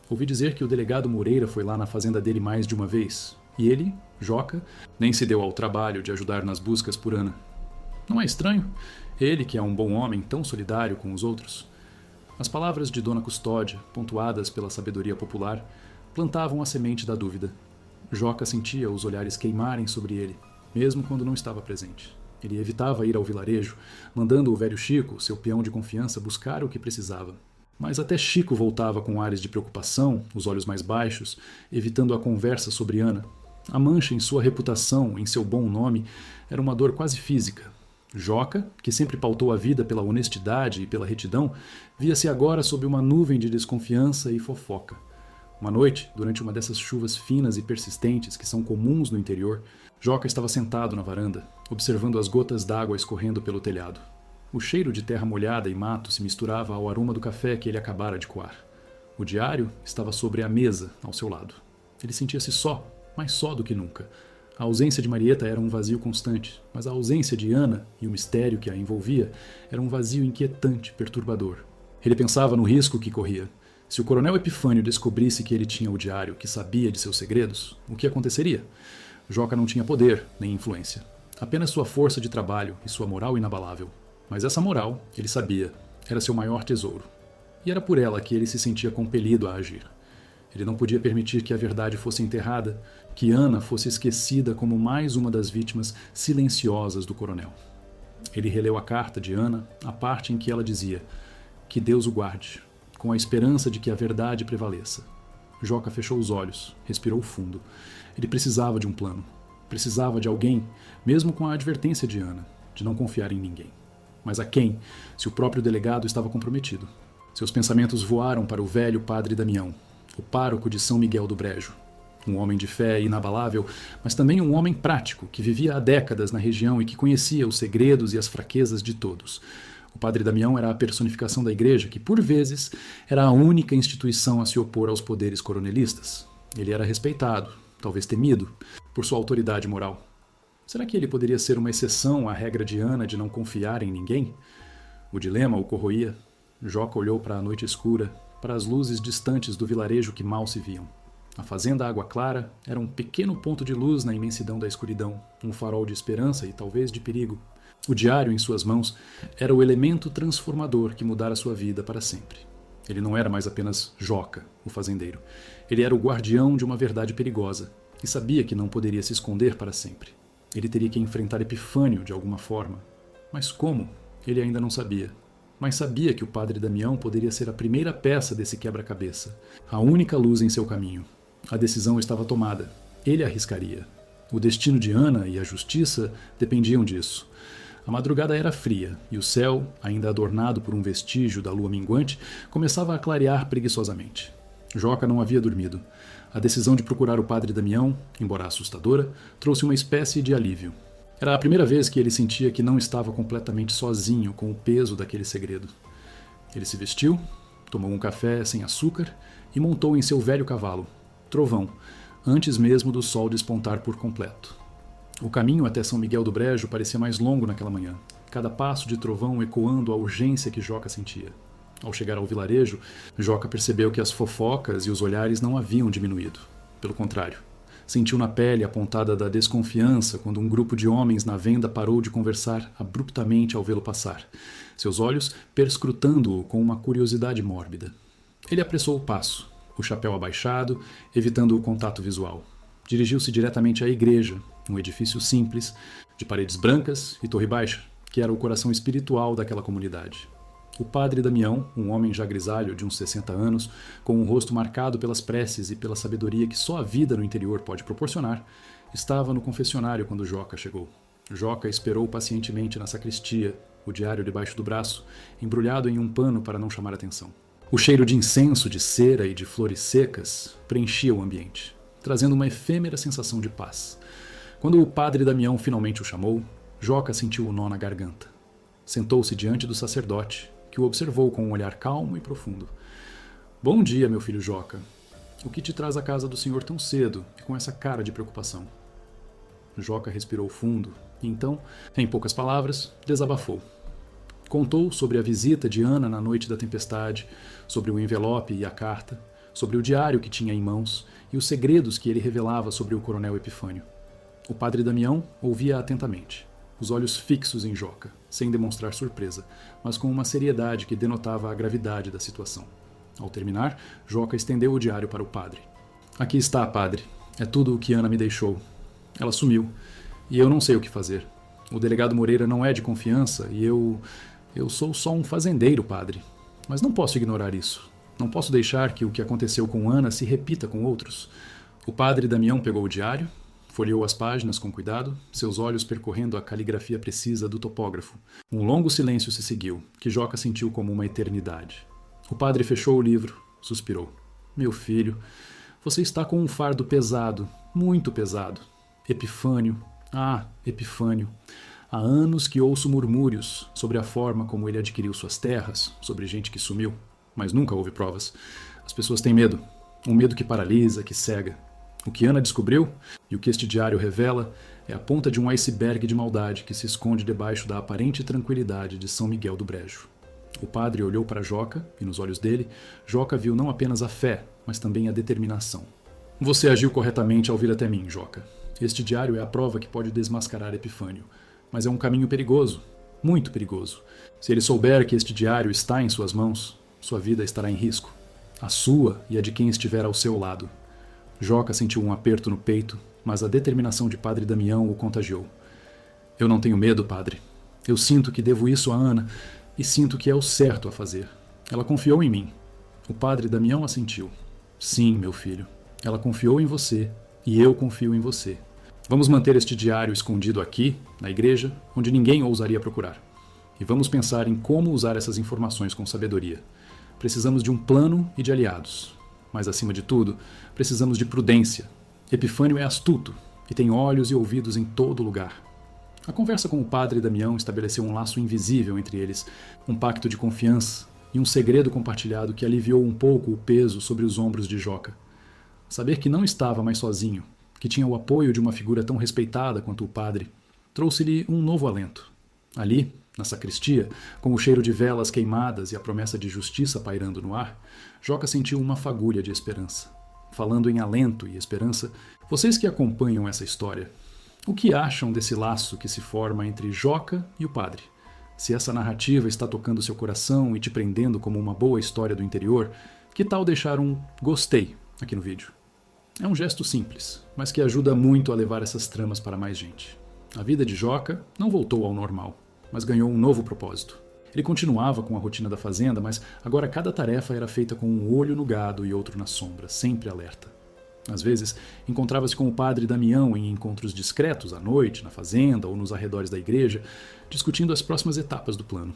[SPEAKER 1] Ouvi dizer que o delegado Moreira foi lá na fazenda dele mais de uma vez. E ele, Joca, nem se deu ao trabalho de ajudar nas buscas por Ana. Não é estranho? Ele, que é um bom homem, tão solidário com os outros. As palavras de Dona Custódia, pontuadas pela sabedoria popular, plantavam a semente da dúvida. Joca sentia os olhares queimarem sobre ele, mesmo quando não estava presente. Ele evitava ir ao vilarejo, mandando o velho Chico, seu peão de confiança, buscar o que precisava. Mas até Chico voltava com ares de preocupação, os olhos mais baixos, evitando a conversa sobre Ana. A mancha em sua reputação, em seu bom nome, era uma dor quase física. Joca, que sempre pautou a vida pela honestidade e pela retidão, via-se agora sob uma nuvem de desconfiança e fofoca. Uma noite, durante uma dessas chuvas finas e persistentes que são comuns no interior, Joca estava sentado na varanda, observando as gotas d'água escorrendo pelo telhado. O cheiro de terra molhada e mato se misturava ao aroma do café que ele acabara de coar. O diário estava sobre a mesa, ao seu lado. Ele sentia-se só, mais só do que nunca. A ausência de Marieta era um vazio constante, mas a ausência de Ana e o mistério que a envolvia era um vazio inquietante, perturbador. Ele pensava no risco que corria. Se o coronel Epifânio descobrisse que ele tinha o diário, que sabia de seus segredos, o que aconteceria? Joca não tinha poder, nem influência. Apenas sua força de trabalho e sua moral inabalável. Mas essa moral, ele sabia, era seu maior tesouro. E era por ela que ele se sentia compelido a agir. Ele não podia permitir que a verdade fosse enterrada, que Ana fosse esquecida como mais uma das vítimas silenciosas do coronel. Ele releu a carta de Ana, a parte em que ela dizia: "Que Deus o guarde", com a esperança de que a verdade prevaleça. Joca fechou os olhos, respirou fundo. Ele precisava de um plano. Precisava de alguém, mesmo com a advertência de Ana, de não confiar em ninguém. Mas a quem, se o próprio delegado estava comprometido? Seus pensamentos voaram para o velho padre Damião, o pároco de São Miguel do Brejo. Um homem de fé inabalável, mas também um homem prático, que vivia há décadas na região e que conhecia os segredos e as fraquezas de todos. O padre Damião era a personificação da igreja, que, por vezes, era a única instituição a se opor aos poderes coronelistas. Ele era respeitado, talvez temido, por sua autoridade moral. Será que ele poderia ser uma exceção à regra de Ana de não confiar em ninguém? O dilema o corroía. Joca olhou para a noite escura, para as luzes distantes do vilarejo que mal se viam. A fazenda Água Clara era um pequeno ponto de luz na imensidão da escuridão, um farol de esperança e talvez de perigo. O diário em suas mãos era o elemento transformador que mudara sua vida para sempre. Ele não era mais apenas Joca, o fazendeiro. Ele era o guardião de uma verdade perigosa e sabia que não poderia se esconder para sempre. Ele teria que enfrentar Epifânio de alguma forma. Mas como? Ele ainda não sabia. mas sabia que o padre Damião poderia ser a primeira peça desse quebra-cabeça, a única luz em seu caminho. A decisão estava tomada. Ele arriscaria. O destino de Ana e a justiça dependiam disso. A madrugada era fria e o céu, ainda adornado por um vestígio da lua minguante, começava a clarear preguiçosamente. Joca não havia dormido. A decisão de procurar o padre Damião, embora assustadora, trouxe uma espécie de alívio. Era a primeira vez que ele sentia que não estava completamente sozinho com o peso daquele segredo. Ele se vestiu, tomou um café sem açúcar e montou em seu velho cavalo, Trovão, antes mesmo do sol despontar por completo. O caminho até São Miguel do Brejo parecia mais longo naquela manhã, cada passo de Trovão ecoando a urgência que Joca sentia. Ao chegar ao vilarejo, Joca percebeu que as fofocas e os olhares não haviam diminuído. Pelo contrário, sentiu na pele a pontada da desconfiança quando um grupo de homens na venda parou de conversar abruptamente ao vê-lo passar, seus olhos perscrutando-o com uma curiosidade mórbida. Ele apressou o passo, o chapéu abaixado, evitando o contato visual. Dirigiu-se diretamente à igreja, um edifício simples, de paredes brancas e torre baixa, que era o coração espiritual daquela comunidade. O padre Damião, um homem já grisalho de uns 60 anos, com um rosto marcado pelas preces e pela sabedoria que só a vida no interior pode proporcionar, estava no confessionário quando Joca chegou. Joca esperou pacientemente na sacristia, o diário debaixo do braço, embrulhado em um pano para não chamar atenção. O cheiro de incenso, de cera e de flores secas preenchia o ambiente, trazendo uma efêmera sensação de paz. Quando o padre Damião finalmente o chamou, Joca sentiu o nó na garganta. Sentou-se diante do sacerdote, que o observou com um olhar calmo e profundo. Bom dia, meu filho Joca. O que te traz à casa do senhor tão cedo e com essa cara de preocupação? Joca respirou fundo e então, em poucas palavras, desabafou. Contou sobre a visita de Ana na noite da tempestade, sobre o envelope e a carta, sobre o diário que tinha em mãos e os segredos que ele revelava sobre o coronel Epifânio. O padre Damião ouvia atentamente, os olhos fixos em Joca, sem demonstrar surpresa, mas com uma seriedade que denotava a gravidade da situação. Ao terminar, Joca estendeu o diário para o padre. Aqui está, padre. É tudo o que Ana me deixou. Ela sumiu, e eu não sei o que fazer. O delegado Moreira não é de confiança e eu sou só um fazendeiro, padre. Mas não posso ignorar isso. Não posso deixar que o que aconteceu com Ana se repita com outros. O padre Damião pegou o diário, folheou as páginas com cuidado, seus olhos percorrendo a caligrafia precisa do topógrafo. Um longo silêncio se seguiu, que Joca sentiu como uma eternidade. O padre fechou o livro, suspirou. Meu filho, você está com um fardo pesado, muito pesado. Epifânio. Ah, Epifânio. Há anos que ouço murmúrios sobre a forma como ele adquiriu suas terras, sobre gente que sumiu, mas nunca houve provas. As pessoas têm medo, um medo que paralisa, que cega. O que Ana descobriu, e o que este diário revela, é a ponta de um iceberg de maldade que se esconde debaixo da aparente tranquilidade de São Miguel do Brejo. O padre olhou para Joca, e nos olhos dele, Joca viu não apenas a fé, mas também a determinação. Você agiu corretamente ao vir até mim, Joca. Este diário é a prova que pode desmascarar Epifânio. Mas é um caminho perigoso, muito perigoso. Se ele souber que este diário está em suas mãos, sua vida estará em risco. A sua e a de quem estiver ao seu lado. Joca sentiu um aperto no peito, mas a determinação de padre Damião o contagiou. Eu não tenho medo, padre. Eu sinto que devo isso a Ana e sinto que é o certo a fazer. Ela confiou em mim. O padre Damião assentiu. Sim, meu filho. Ela confiou em você e eu confio em você. Vamos manter este diário escondido aqui, na igreja, onde ninguém ousaria procurar. E vamos pensar em como usar essas informações com sabedoria. Precisamos de um plano e de aliados. Mas, acima de tudo, precisamos de prudência. Epifânio é astuto e tem olhos e ouvidos em todo lugar. A conversa com o padre Damião estabeleceu um laço invisível entre eles, um pacto de confiança e um segredo compartilhado que aliviou um pouco o peso sobre os ombros de Joca. Saber que não estava mais sozinho, que tinha o apoio de uma figura tão respeitada quanto o padre, trouxe-lhe um novo alento. Ali, na sacristia, com o cheiro de velas queimadas e a promessa de justiça pairando no ar, Joca sentiu uma fagulha de esperança. Falando em alento e esperança, vocês que acompanham essa história, o que acham desse laço que se forma entre Joca e o padre? Se essa narrativa está tocando seu coração e te prendendo como uma boa história do interior, que tal deixar um gostei aqui no vídeo? É um gesto simples, mas que ajuda muito a levar essas tramas para mais gente. A vida de Joca não voltou ao normal, mas ganhou um novo propósito. Ele continuava com a rotina da fazenda, mas agora cada tarefa era feita com um olho no gado e outro na sombra, sempre alerta. Às vezes, encontrava-se com o padre Damião em encontros discretos à noite, na fazenda ou nos arredores da igreja, discutindo as próximas etapas do plano.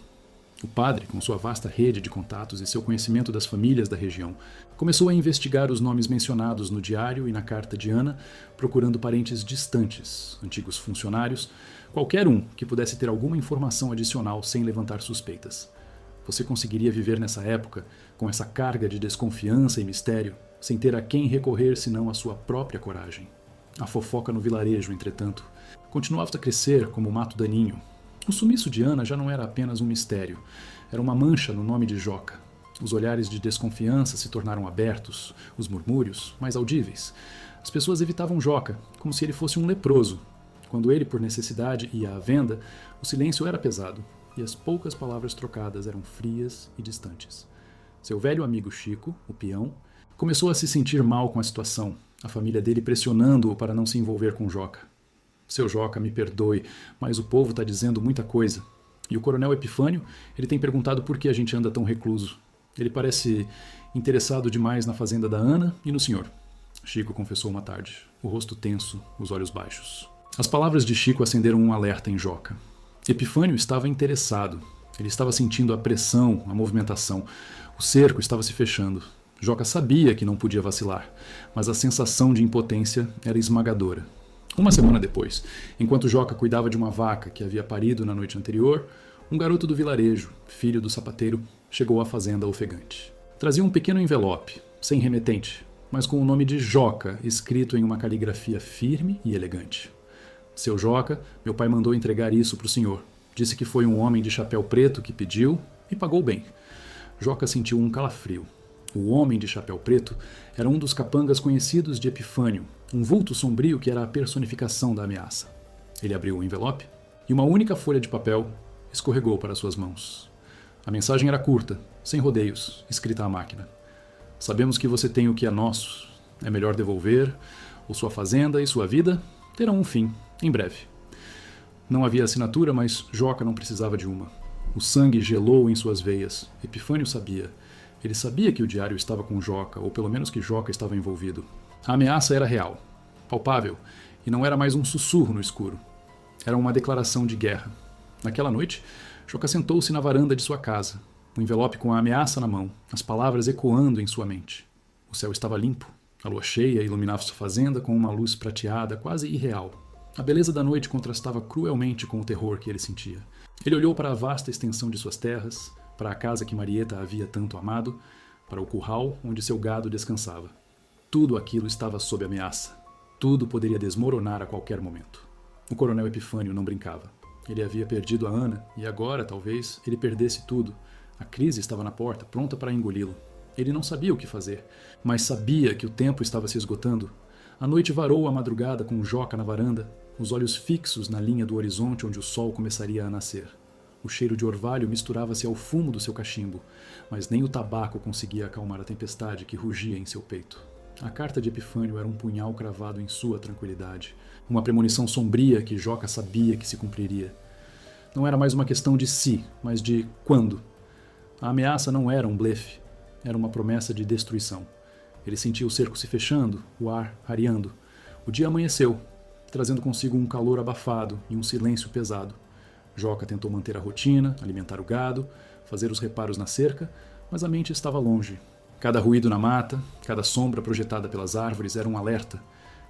[SPEAKER 1] O padre, com sua vasta rede de contatos e seu conhecimento das famílias da região, começou a investigar os nomes mencionados no diário e na carta de Ana, procurando parentes distantes, antigos funcionários, qualquer um que pudesse ter alguma informação adicional sem levantar suspeitas. Você conseguiria viver nessa época, com essa carga de desconfiança e mistério, sem ter a quem recorrer senão à sua própria coragem. A fofoca no vilarejo, entretanto, continuava a crescer como um mato daninho. O sumiço de Ana já não era apenas um mistério, era uma mancha no nome de Joca. Os olhares de desconfiança se tornaram abertos, os murmúrios mais audíveis. As pessoas evitavam Joca, como se ele fosse um leproso. Quando ele, por necessidade, ia à venda, o silêncio era pesado, e as poucas palavras trocadas eram frias e distantes. Seu velho amigo Chico, o peão, começou a se sentir mal com a situação, a família dele pressionando-o para não se envolver com Joca. Seu Joca, me perdoe, mas o povo está dizendo muita coisa. E o coronel Epifânio, ele tem perguntado por que a gente anda tão recluso. Ele parece interessado demais na fazenda da Ana e no senhor. Chico confessou uma tarde, o rosto tenso, os olhos baixos. As palavras de Chico acenderam um alerta em Joca. Epifânio estava interessado. Ele estava sentindo a pressão, a movimentação. O cerco estava se fechando. Joca sabia que não podia vacilar, mas a sensação de impotência era esmagadora. Uma semana depois, enquanto Joca cuidava de uma vaca que havia parido na noite anterior, um garoto do vilarejo, filho do sapateiro, chegou à fazenda ofegante. Trazia um pequeno envelope, sem remetente, mas com o nome de Joca escrito em uma caligrafia firme e elegante. Seu Joca, meu pai mandou entregar isso para o senhor. Disse que foi um homem de chapéu preto que pediu e pagou bem. Joca sentiu um calafrio. O homem de chapéu preto era um dos capangas conhecidos de Epifânio, um vulto sombrio que era a personificação da ameaça. Ele abriu o envelope e uma única folha de papel escorregou para suas mãos. A mensagem era curta, sem rodeios, escrita à máquina. Sabemos que você tem o que é nosso. É melhor devolver, ou sua fazenda e sua vida terão um fim, em breve. Não havia assinatura, mas Joca não precisava de uma. O sangue gelou em suas veias. Epifânio sabia. Ele sabia que o diário estava com Joca, ou pelo menos que Joca estava envolvido. A ameaça era real, palpável, e não era mais um sussurro no escuro. Era uma declaração de guerra. Naquela noite, Joca sentou-se na varanda de sua casa, o envelope com a ameaça na mão, as palavras ecoando em sua mente. O céu estava limpo, a lua cheia iluminava sua fazenda com uma luz prateada, quase irreal. A beleza da noite contrastava cruelmente com o terror que ele sentia. Ele olhou para a vasta extensão de suas terras, para a casa que Marieta havia tanto amado, para o curral onde seu gado descansava. Tudo aquilo estava sob ameaça. Tudo poderia desmoronar a qualquer momento. O coronel Epifânio não brincava. Ele havia perdido a Ana e agora, talvez, ele perdesse tudo. A crise estava na porta, pronta para engoli-lo. Ele não sabia o que fazer, mas sabia que o tempo estava se esgotando. A noite varou a madrugada com Joca na varanda, os olhos fixos na linha do horizonte onde o sol começaria a nascer. O cheiro de orvalho misturava-se ao fumo do seu cachimbo, mas nem o tabaco conseguia acalmar a tempestade que rugia em seu peito. A carta de Epifânio era um punhal cravado em sua tranquilidade, uma premonição sombria que Joca sabia que se cumpriria. Não era mais uma questão de se, mas de quando. A ameaça não era um blefe, era uma promessa de destruição. Ele sentia o cerco se fechando, o ar rareando. O dia amanheceu, trazendo consigo um calor abafado e um silêncio pesado. Joca tentou manter a rotina, alimentar o gado, fazer os reparos na cerca, mas a mente estava longe. Cada ruído na mata, cada sombra projetada pelas árvores era um alerta.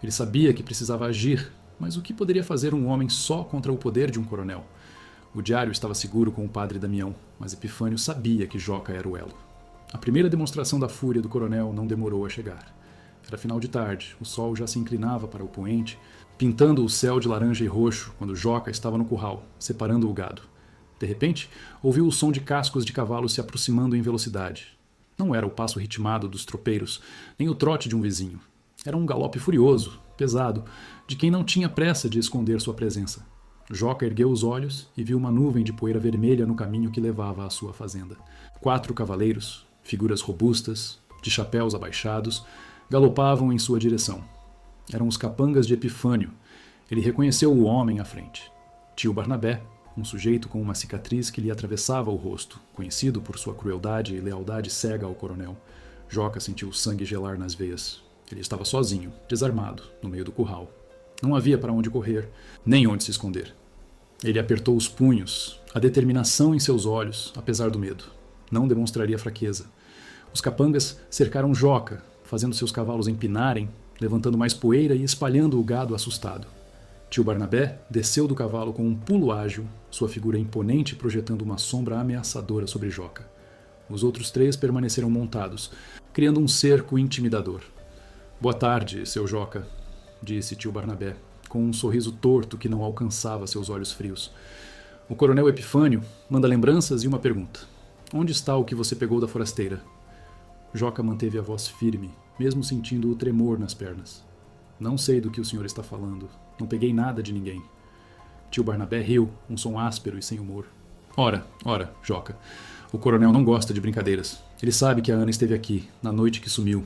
[SPEAKER 1] Ele sabia que precisava agir, mas o que poderia fazer um homem só contra o poder de um coronel? O diário estava seguro com o padre Damião, mas Epifânio sabia que Joca era o elo. A primeira demonstração da fúria do coronel não demorou a chegar. Era final de tarde, o sol já se inclinava para o poente, pintando o céu de laranja e roxo quando Joca estava no curral, separando o gado. De repente, ouviu o som de cascos de cavalos se aproximando em velocidade. Não era o passo ritmado dos tropeiros, nem o trote de um vizinho. Era um galope furioso, pesado, de quem não tinha pressa de esconder sua presença. Joca ergueu os olhos e viu uma nuvem de poeira vermelha no caminho que levava à sua fazenda. 4 cavaleiros, figuras robustas, de chapéus abaixados, galopavam em sua direção. Eram os capangas de Epifânio. Ele reconheceu o homem à frente. Tio Barnabé, um sujeito com uma cicatriz que lhe atravessava o rosto, conhecido por sua crueldade e lealdade cega ao coronel. Joca sentiu o sangue gelar nas veias. Ele estava sozinho, desarmado, no meio do curral. Não havia para onde correr, nem onde se esconder. Ele apertou os punhos, a determinação em seus olhos, apesar do medo. Não demonstraria fraqueza. Os capangas cercaram Joca, fazendo seus cavalos empinarem, levantando mais poeira e espalhando o gado assustado. Tio Barnabé desceu do cavalo com um pulo ágil, sua figura imponente projetando uma sombra ameaçadora sobre Joca. Os outros 3 permaneceram montados, criando um cerco intimidador. Boa tarde, seu Joca, disse tio Barnabé, com um sorriso torto que não alcançava seus olhos frios. O coronel Epifânio manda lembranças e uma pergunta. Onde está o que você pegou da forasteira? Joca manteve a voz firme, mesmo sentindo o tremor nas pernas. Não sei do que o senhor está falando. Não peguei nada de ninguém. Tio Barnabé riu, um som áspero e sem humor. Ora, Joca. O coronel não gosta de brincadeiras. Ele sabe que a Ana esteve aqui, na noite que sumiu.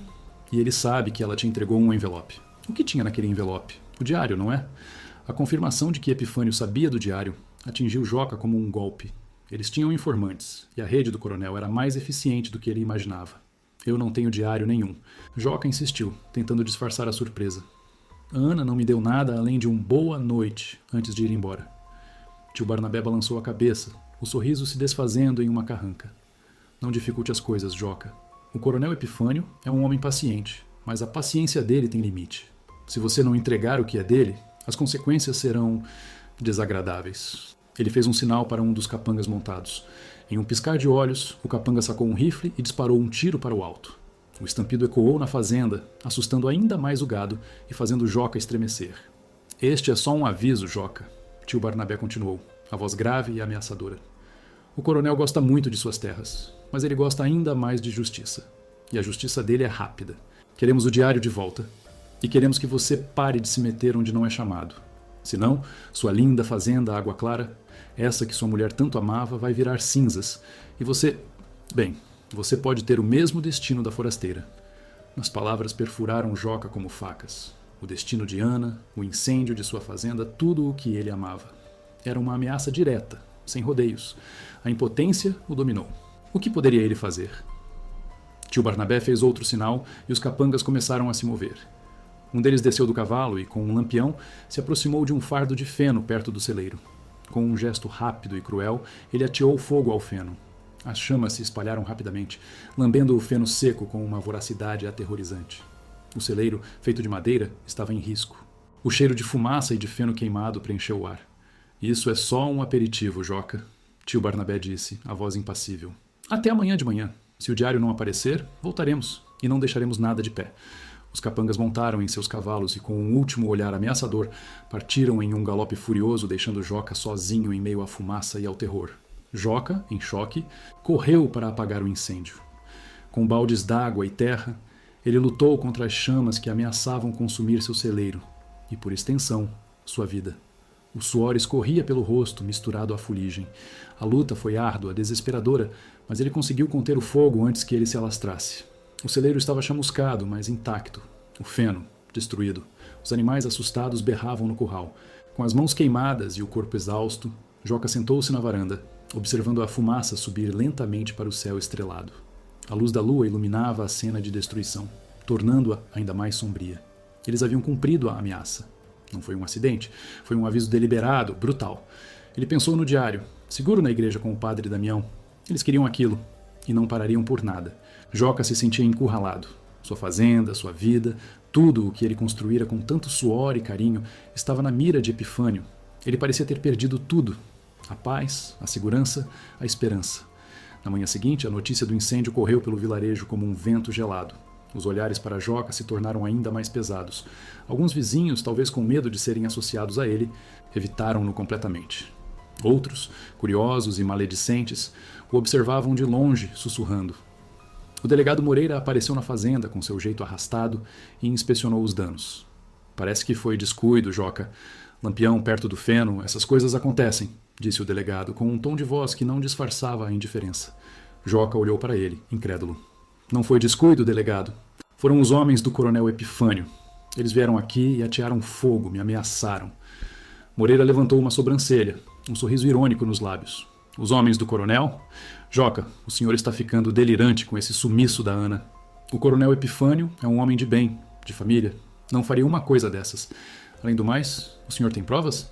[SPEAKER 1] E ele sabe que ela te entregou um envelope. O que tinha naquele envelope? O diário, não é? A confirmação de que Epifânio sabia do diário atingiu Joca como um golpe. Eles tinham informantes, e a rede do coronel era mais eficiente do que ele imaginava. Eu não tenho diário nenhum. Joca insistiu, tentando disfarçar a surpresa. A Ana não me deu nada além de um boa noite antes de ir embora. Tio Barnabé balançou a cabeça, o sorriso se desfazendo em uma carranca. Não dificulte as coisas, Joca. O coronel Epifânio é um homem paciente, mas a paciência dele tem limite. Se você não entregar o que é dele, as consequências serão desagradáveis. Ele fez um sinal para um dos capangas montados. Em um piscar de olhos, o capanga sacou um rifle e disparou um tiro para o alto. O estampido ecoou na fazenda, assustando ainda mais o gado e fazendo Joca estremecer. Este é só um aviso, Joca, tio Barnabé continuou, a voz grave e ameaçadora. O coronel gosta muito de suas terras, mas ele gosta ainda mais de justiça. E a justiça dele é rápida. Queremos o diário de volta. E queremos que você pare de se meter onde não é chamado. Senão, sua linda fazenda Água Clara, essa que sua mulher tanto amava, vai virar cinzas. E você... Bem, você pode ter o mesmo destino da forasteira. As palavras perfuraram Joca como facas. O destino de Ana, o incêndio de sua fazenda, tudo o que ele amava. Era uma ameaça direta, sem rodeios. A impotência o dominou. O que poderia ele fazer? Tio Barnabé fez outro sinal e os capangas começaram a se mover. Um deles desceu do cavalo e, com um lampião, se aproximou de um fardo de feno perto do celeiro. Com um gesto rápido e cruel, ele ateou fogo ao feno. As chamas se espalharam rapidamente, lambendo o feno seco com uma voracidade aterrorizante. O celeiro, feito de madeira, estava em risco. O cheiro de fumaça e de feno queimado preencheu o ar. Isso é só um aperitivo, Joca, tio Barnabé disse, a voz impassível. Até amanhã de manhã. Se o diário não aparecer, voltaremos e não deixaremos nada de pé. Os capangas montaram em seus cavalos e, com um último olhar ameaçador, partiram em um galope furioso, deixando Joca sozinho em meio à fumaça e ao terror. Joca, em choque, correu para apagar o incêndio. Com baldes d'água e terra, ele lutou contra as chamas que ameaçavam consumir seu celeiro e, por extensão, sua vida. O suor escorria pelo rosto, misturado à fuligem. A luta foi árdua, desesperadora, mas ele conseguiu conter o fogo antes que ele se alastrasse. O celeiro estava chamuscado, mas intacto. O feno, destruído. Os animais assustados berravam no curral. Com as mãos queimadas e o corpo exausto, Joca sentou-se na varanda, observando a fumaça subir lentamente para o céu estrelado. A luz da lua iluminava a cena de destruição, tornando-a ainda mais sombria. Eles haviam cumprido a ameaça. Não foi um acidente, foi um aviso deliberado, brutal. Ele pensou no diário, seguro na igreja com o padre Damião. Eles queriam aquilo, e não parariam por nada. Joca se sentia encurralado. Sua fazenda, sua vida, tudo o que ele construíra com tanto suor e carinho estava na mira de Epifânio. Ele parecia ter perdido tudo. A paz, a segurança, a esperança. Na manhã seguinte, a notícia do incêndio correu pelo vilarejo como um vento gelado. Os olhares para Joca se tornaram ainda mais pesados. Alguns vizinhos, talvez com medo de serem associados a ele, evitaram-no completamente. Outros, curiosos e maledicentes, o observavam de longe, sussurrando. O delegado Moreira apareceu na fazenda com seu jeito arrastado e inspecionou os danos. Parece que foi descuido, Joca. Lampião perto do feno, essas coisas acontecem, disse o delegado, com um tom de voz que não disfarçava a indiferença. Joca olhou para ele, incrédulo. Não foi descuido, delegado. Foram os homens do coronel Epifânio. Eles vieram aqui e atearam fogo, me ameaçaram. Moreira levantou uma sobrancelha, um sorriso irônico nos lábios. Os homens do coronel? Joca, o senhor está ficando delirante com esse sumiço da Ana. O coronel Epifânio é um homem de bem, de família. Não faria uma coisa dessas. Além do mais, o senhor tem provas?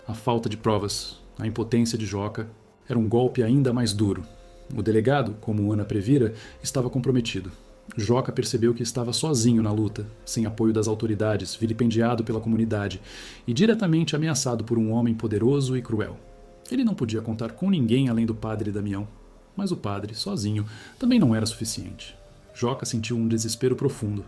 [SPEAKER 1] A falta de provas, a impotência de Joca, era um golpe ainda mais duro. O delegado, como Ana previra, estava comprometido. Joca percebeu que estava sozinho na luta, sem apoio das autoridades, vilipendiado pela comunidade e diretamente ameaçado por um homem poderoso e cruel. Ele não podia contar com ninguém além do padre Damião, mas o padre, sozinho, também não era suficiente. Joca sentiu um desespero profundo.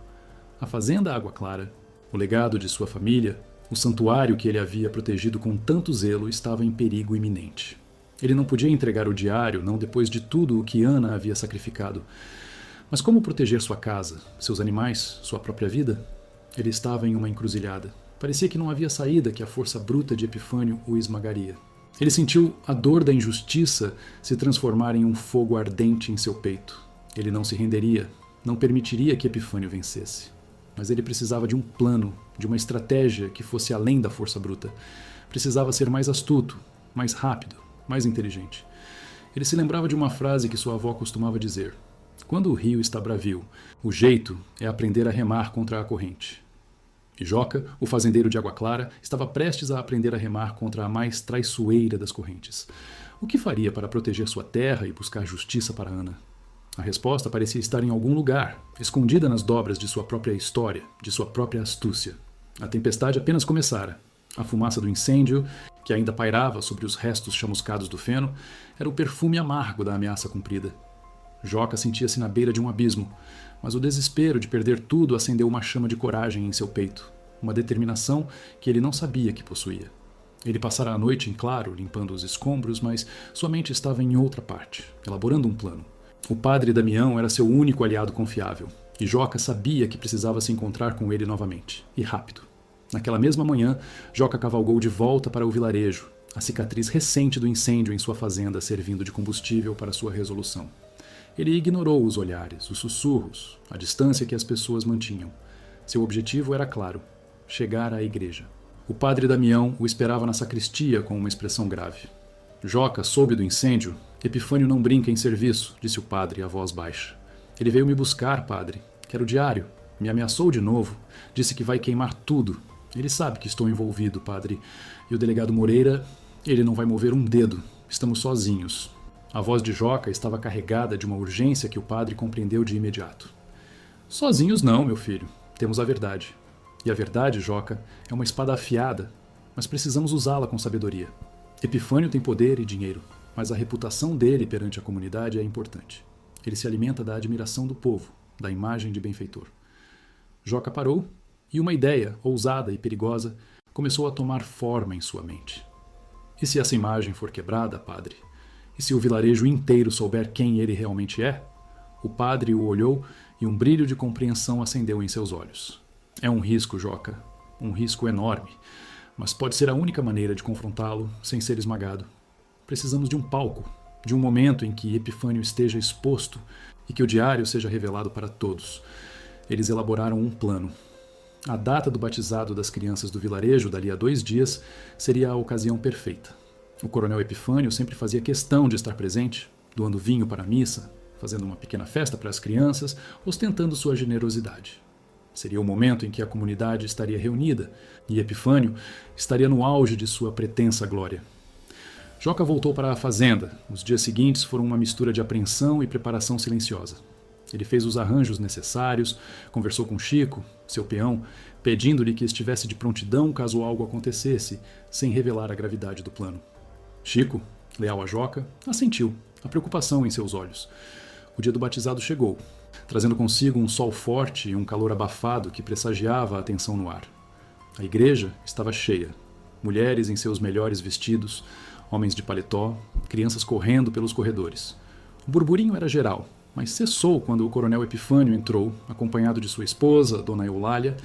[SPEAKER 1] A fazenda Água Clara, o legado de sua família, o santuário que ele havia protegido com tanto zelo estava em perigo iminente. Ele não podia entregar o diário, não depois de tudo o que Ana havia sacrificado. Mas como proteger sua casa, seus animais, sua própria vida? Ele estava em uma encruzilhada. Parecia que não havia saída, que a força bruta de Epifânio o esmagaria. Ele sentiu a dor da injustiça se transformar em um fogo ardente em seu peito. Ele não se renderia, não permitiria que Epifânio vencesse. Mas ele precisava de um plano, de uma estratégia que fosse além da força bruta. Precisava ser mais astuto, mais rápido, mais inteligente. Ele se lembrava de uma frase que sua avó costumava dizer: quando o rio está bravio, o jeito é aprender a remar contra a corrente. E Joca, o fazendeiro de Água Clara, estava prestes a aprender a remar contra a mais traiçoeira das correntes. O que faria para proteger sua terra e buscar justiça para Ana? A resposta parecia estar em algum lugar, escondida nas dobras de sua própria história, de sua própria astúcia. A tempestade apenas começara. A fumaça do incêndio, que ainda pairava sobre os restos chamuscados do feno, era o perfume amargo da ameaça cumprida. Joca sentia-se na beira de um abismo, mas o desespero de perder tudo acendeu uma chama de coragem em seu peito, uma determinação que ele não sabia que possuía. Ele passara a noite em claro, limpando os escombros, mas sua mente estava em outra parte, elaborando um plano. O padre Damião era seu único aliado confiável, e Joca sabia que precisava se encontrar com ele novamente, e rápido. Naquela mesma manhã, Joca cavalgou de volta para o vilarejo, a cicatriz recente do incêndio em sua fazenda servindo de combustível para sua resolução. Ele ignorou os olhares, os sussurros, a distância que as pessoas mantinham. Seu objetivo era claro: chegar à igreja. O padre Damião o esperava na sacristia com uma expressão grave. Joca soube do incêndio. Epifânio não brinca em serviço, disse o padre a voz baixa. Ele veio me buscar, padre. Quero o diário. Me ameaçou de novo. Disse que vai queimar tudo. Ele sabe que estou envolvido, padre. E o delegado Moreira, ele não vai mover um dedo. Estamos sozinhos. A voz de Joca estava carregada de uma urgência que o padre compreendeu de imediato. Sozinhos não, meu filho. Temos a verdade. E a verdade, Joca, é uma espada afiada, mas precisamos usá-la com sabedoria. Epifânio tem poder e dinheiro, mas a reputação dele perante a comunidade é importante. Ele se alimenta da admiração do povo, da imagem de benfeitor. Joca parou e uma ideia, ousada e perigosa, começou a tomar forma em sua mente. E se essa imagem for quebrada, padre? E se o vilarejo inteiro souber quem ele realmente é? O padre o olhou e um brilho de compreensão acendeu em seus olhos. É um risco, Joca, um risco enorme, mas pode ser a única maneira de confrontá-lo sem ser esmagado. Precisamos de um palco, de um momento em que Epifânio esteja exposto e que o diário seja revelado para todos. Eles elaboraram um plano. A data do batizado das crianças do vilarejo, dali a 2 dias, seria a ocasião perfeita. O coronel Epifânio sempre fazia questão de estar presente, doando vinho para a missa, fazendo uma pequena festa para as crianças, ostentando sua generosidade. Seria o momento em que a comunidade estaria reunida e Epifânio estaria no auge de sua pretensa glória. Joca voltou para a fazenda. Os dias seguintes foram uma mistura de apreensão e preparação silenciosa. Ele fez os arranjos necessários, conversou com Chico, seu peão, pedindo-lhe que estivesse de prontidão caso algo acontecesse, sem revelar a gravidade do plano. Chico, leal a Joca, assentiu, a preocupação em seus olhos. O dia do batizado chegou, trazendo consigo um sol forte e um calor abafado que pressagiava a tensão no ar. A igreja estava cheia. Mulheres em seus melhores vestidos, homens de paletó, crianças correndo pelos corredores. O burburinho era geral, mas cessou quando o coronel Epifânio entrou, acompanhado de sua esposa, Dona Eulália,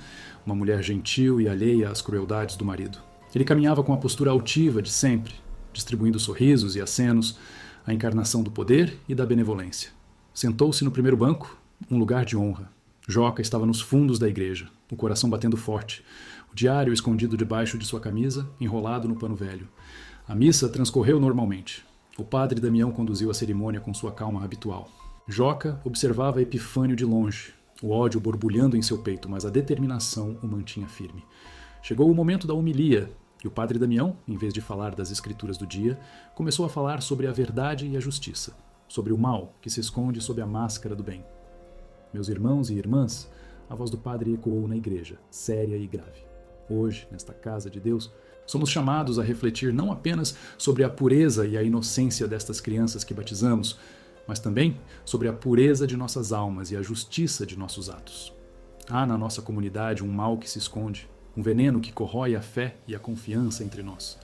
[SPEAKER 1] uma mulher gentil e alheia às crueldades do marido. Ele caminhava com a postura altiva de sempre, distribuindo sorrisos e acenos, a encarnação do poder e da benevolência. Sentou-se no primeiro banco, um lugar de honra. Joca estava nos fundos da igreja, o coração batendo forte, o diário escondido debaixo de sua camisa, enrolado no pano velho. A missa transcorreu normalmente. O padre Damião conduziu a cerimônia com sua calma habitual. Joca observava Epifânio de longe, o ódio borbulhando em seu peito, mas a determinação o mantinha firme. Chegou o momento da homilia, e o padre Damião, em vez de falar das escrituras do dia, começou a falar sobre a verdade e a justiça, sobre o mal que se esconde sob a máscara do bem. Meus irmãos e irmãs, a voz do padre ecoou na igreja, séria e grave. Hoje, nesta casa de Deus, somos chamados a refletir não apenas sobre a pureza e a inocência destas crianças que batizamos, mas também sobre a pureza de nossas almas e a justiça de nossos atos. Há na nossa comunidade um mal que se esconde, um veneno que corrói a fé e a confiança entre nós.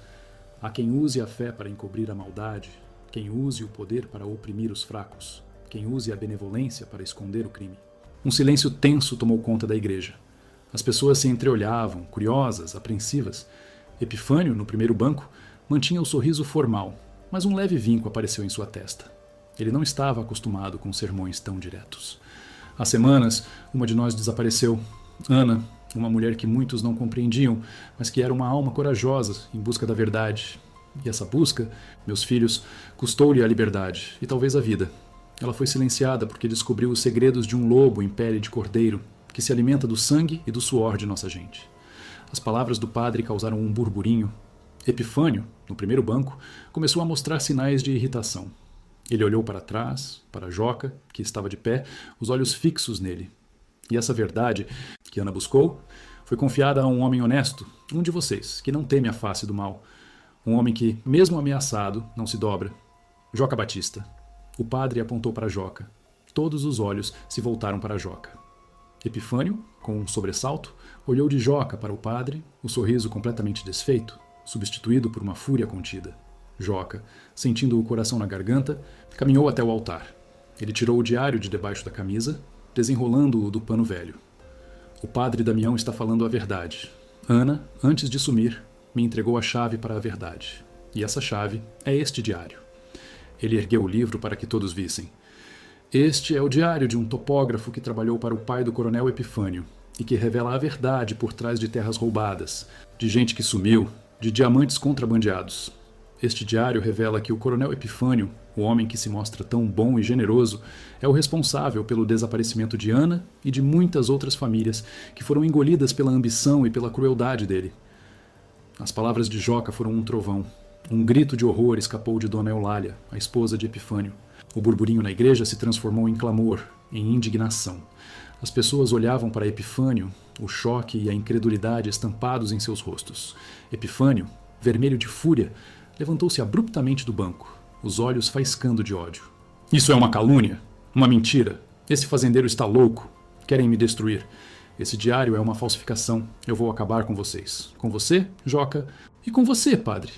[SPEAKER 1] Há quem use a fé para encobrir a maldade, quem use o poder para oprimir os fracos, quem use a benevolência para esconder o crime. Um silêncio tenso tomou conta da igreja. As pessoas se entreolhavam, curiosas, apreensivas. Epifânio, no primeiro banco, mantinha o sorriso formal, mas um leve vinco apareceu em sua testa. Ele não estava acostumado com sermões tão diretos. Há semanas, uma de nós desapareceu. Ana, uma mulher que muitos não compreendiam, mas que era uma alma corajosa em busca da verdade. E essa busca, meus filhos, custou-lhe a liberdade e talvez a vida. Ela foi silenciada porque descobriu os segredos de um lobo em pele de cordeiro, que se alimenta do sangue e do suor de nossa gente. As palavras do padre causaram um burburinho. Epifânio, no primeiro banco, começou a mostrar sinais de irritação. Ele olhou para trás, para Joca, que estava de pé, os olhos fixos nele. E essa verdade, que Ana buscou, foi confiada a um homem honesto, um de vocês, que não teme a face do mal. Um homem que, mesmo ameaçado, não se dobra. Joca Batista. O padre apontou para Joca. Todos os olhos se voltaram para Joca. Epifânio, com um sobressalto, olhou de Joca para o padre, o sorriso completamente desfeito, substituído por uma fúria contida. Joca, sentindo o coração na garganta, caminhou até o altar. Ele tirou o diário de debaixo da camisa, desenrolando-o do pano velho. O padre Damião está falando a verdade. Ana, antes de sumir, me entregou a chave para a verdade. E essa chave é este diário. Ele ergueu o livro para que todos vissem. Este é o diário de um topógrafo que trabalhou para o pai do coronel Epifânio e que revela a verdade por trás de terras roubadas, de gente que sumiu, de diamantes contrabandeados. Este diário revela que o coronel Epifânio, o homem que se mostra tão bom e generoso, é o responsável pelo desaparecimento de Ana e de muitas outras famílias que foram engolidas pela ambição e pela crueldade dele. As palavras de Joca foram um trovão. Um grito de horror escapou de Dona Eulália, a esposa de Epifânio. O burburinho na igreja se transformou em clamor, em indignação. As pessoas olhavam para Epifânio, o choque e a incredulidade estampados em seus rostos. Epifânio, vermelho de fúria, levantou-se abruptamente do banco, os olhos faiscando de ódio. Isso é uma calúnia, uma mentira. Esse fazendeiro está louco. Querem me destruir. Esse diário é uma falsificação. Eu vou acabar com vocês. Com você, Joca, e com você, padre.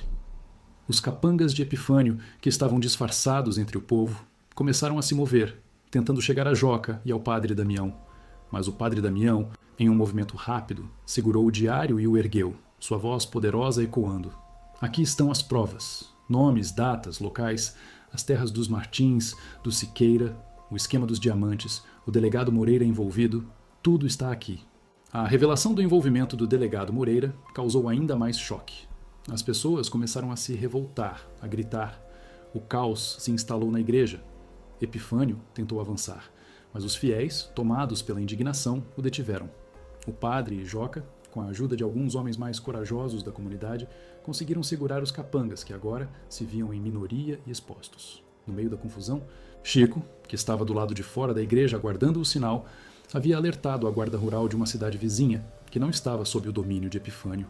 [SPEAKER 1] Os capangas de Epifânio, que estavam disfarçados entre o povo, começaram a se mover, tentando chegar a Joca e ao padre Damião. Mas o padre Damião, em um movimento rápido, segurou o diário e o ergueu, sua voz poderosa ecoando. Aqui estão as provas, nomes, datas, locais, as terras dos Martins, do Siqueira, o esquema dos diamantes, o delegado Moreira envolvido, tudo está aqui. A revelação do envolvimento do delegado Moreira causou ainda mais choque. As pessoas começaram a se revoltar, a gritar. O caos se instalou na igreja. Epifânio tentou avançar, mas os fiéis, tomados pela indignação, o detiveram. O padre e Joca, com a ajuda de alguns homens mais corajosos da comunidade, conseguiram segurar os capangas, que agora se viam em minoria e expostos. No meio da confusão, Chico, que estava do lado de fora da igreja aguardando o sinal, havia alertado a guarda rural de uma cidade vizinha, que não estava sob o domínio de Epifânio.